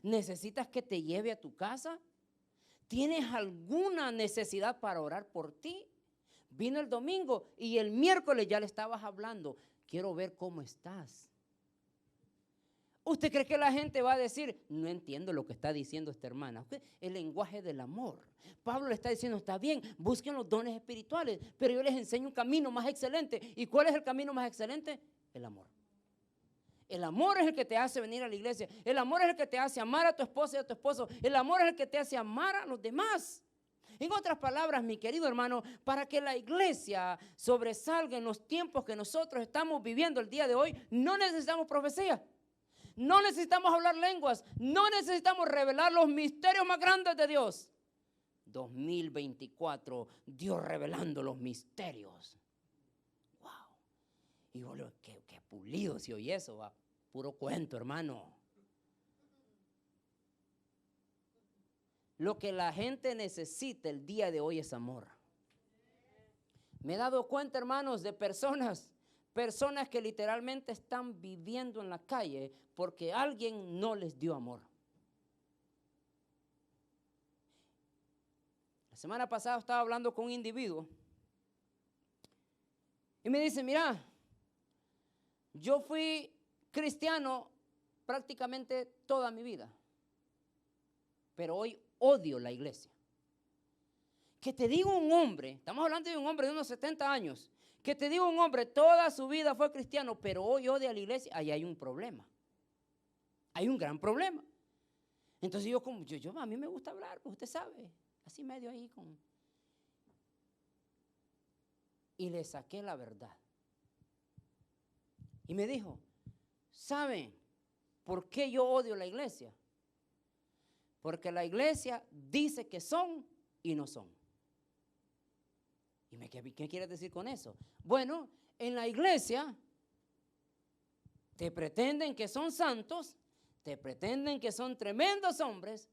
¿Necesitas que te lleve a tu casa? ¿Tienes alguna necesidad para orar por ti? Vino el domingo y el miércoles ya le estabas hablando, quiero ver cómo estás. ¿Usted cree que la gente va a decir, no entiendo lo que está diciendo esta hermana? El lenguaje del amor. Pablo le está diciendo, está bien, busquen los dones espirituales, pero yo les enseño un camino más excelente. ¿Y cuál es el camino más excelente? El amor. El amor es el que te hace venir a la iglesia. El amor es el que te hace amar a tu esposa y a tu esposo. El amor es el que te hace amar a los demás. En otras palabras, mi querido hermano, para que la iglesia sobresalga en los tiempos que nosotros estamos viviendo el día de hoy, no necesitamos profecía. No necesitamos hablar lenguas, no necesitamos revelar los misterios más grandes de Dios. 2024, Dios revelando los misterios. Wow. Y vos, qué pulido si oye eso, va. Puro cuento, hermano. Lo que la gente necesita el día de hoy es amor. Me he dado cuenta, hermanos, de personas que literalmente están viviendo en la calle porque alguien no les dio amor. La semana pasada estaba hablando con un individuo y me dice, mira, yo fui cristiano prácticamente toda mi vida, pero hoy odio la iglesia. Que te digo un hombre, estamos hablando de un hombre de unos 70 años, que te digo un hombre, toda su vida fue cristiano, pero hoy odia a la iglesia, ahí hay un problema. Hay un gran problema. Entonces yo a mí me gusta hablar, pues usted sabe, así medio ahí con... Y le saqué la verdad. Y me dijo, ¿saben por qué yo odio la iglesia? Porque la iglesia dice que son y no son. ¿Y qué quieres decir con eso? Bueno, en la iglesia te pretenden que son santos, te pretenden que son tremendos hombres,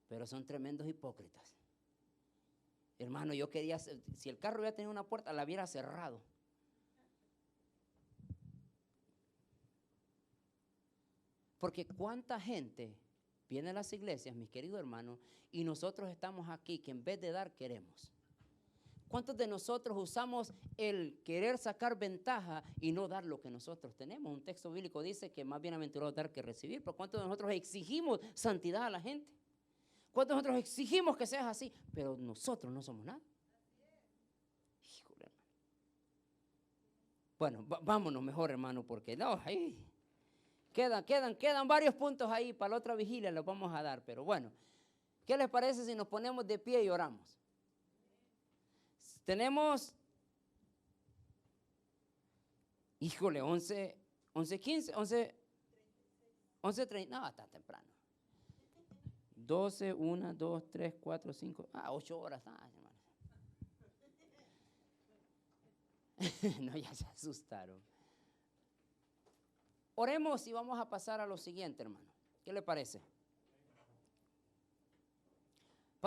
pero son tremendos hipócritas. Hermano, yo quería, si el carro hubiera tenido una puerta, la hubiera cerrado. Porque cuánta gente viene a las iglesias, mis queridos hermanos, y nosotros estamos aquí que en vez de dar, queremos. ¿Cuántos de nosotros usamos el querer sacar ventaja y no dar lo que nosotros tenemos? Un texto bíblico dice que más bienaventurado dar que recibir, pero ¿cuántos de nosotros exigimos santidad a la gente? ¿Cuántos de nosotros exigimos que seas así? Pero nosotros no somos nada. Híjole, hermano. Bueno, vámonos mejor, hermano, porque no, ahí quedan varios puntos ahí, para la otra vigilia los vamos a dar, pero bueno, ¿qué les parece si nos ponemos de pie y oramos? Tenemos, híjole, 11:15, 11:30, no, está temprano. 12, 1, 2, 3, 4, 5, 8 horas, hermano. No, ya se asustaron. Oremos y vamos a pasar a lo siguiente, hermano. ¿Qué le parece?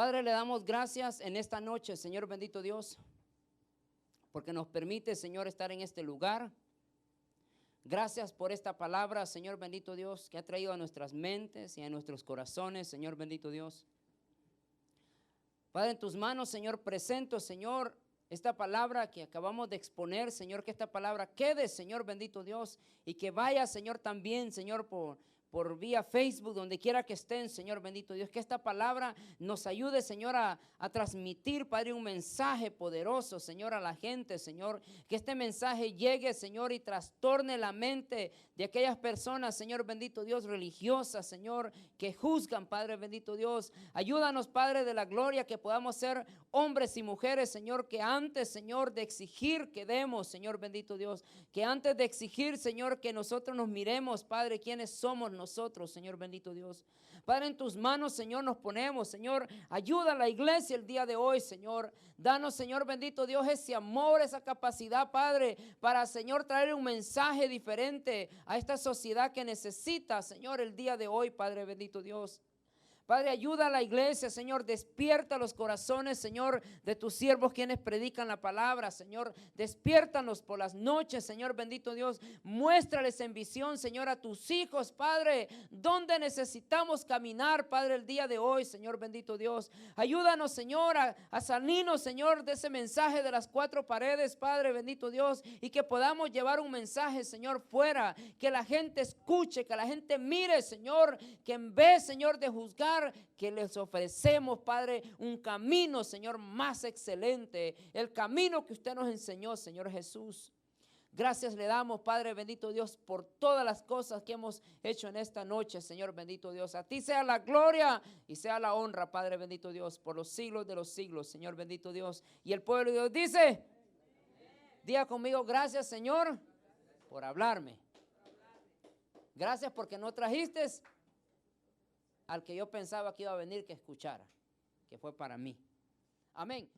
Padre, le damos gracias en esta noche, Señor bendito Dios, porque nos permite, Señor, estar en este lugar. Gracias por esta palabra, Señor bendito Dios, que ha traído a nuestras mentes y a nuestros corazones, Señor bendito Dios. Padre, en tus manos, Señor, presento, Señor, esta palabra que acabamos de exponer, Señor, que esta palabra quede, Señor bendito Dios, y que vaya, Señor, también, Señor, por vía Facebook, donde quiera que estén, Señor bendito Dios, que esta palabra nos ayude, Señor, a transmitir, Padre, un mensaje poderoso, Señor, a la gente, Señor, que este mensaje llegue, Señor, y trastorne la mente de aquellas personas, Señor bendito Dios, religiosas, Señor, que juzgan, Padre bendito Dios. Ayúdanos, Padre de la gloria, que podamos ser hombres y mujeres, Señor, que antes, Señor, de exigir que demos, Señor bendito Dios, que antes de exigir, Señor, que nosotros nos miremos, Padre, quiénes somos nosotros, Señor bendito Dios. Padre, en tus manos, Señor, nos ponemos, Señor. Ayuda a la iglesia el día de hoy, Señor. Danos, Señor bendito Dios, ese amor, esa capacidad, Padre, para, Señor, traer un mensaje diferente a esta sociedad que necesita, Señor, el día de hoy, Padre bendito Dios. Padre, ayuda a la iglesia, Señor, despierta los corazones, Señor, de tus siervos quienes predican la palabra, Señor, despiértanos por las noches, Señor, bendito Dios, muéstrales en visión, Señor, a tus hijos, Padre, donde necesitamos caminar, Padre, el día de hoy, Señor, bendito Dios, ayúdanos, Señor, a salirnos, Señor, de ese mensaje de las cuatro paredes, Padre, bendito Dios, y que podamos llevar un mensaje, Señor, fuera, que la gente escuche, que la gente mire, Señor, que en vez, Señor, de juzgar, que les ofrecemos, Padre, un camino, Señor, más excelente, el camino que usted nos enseñó, Señor Jesús. Gracias le damos, Padre bendito Dios, por todas las cosas que hemos hecho en esta noche, Señor bendito Dios. A ti sea la gloria y sea la honra, Padre bendito Dios, por los siglos de los siglos, Señor bendito Dios. Y el pueblo de Dios dice, diga conmigo, gracias, Señor, por hablarme. Gracias porque no trajiste al que yo pensaba que iba a venir que escuchara, que fue para mí. Amén.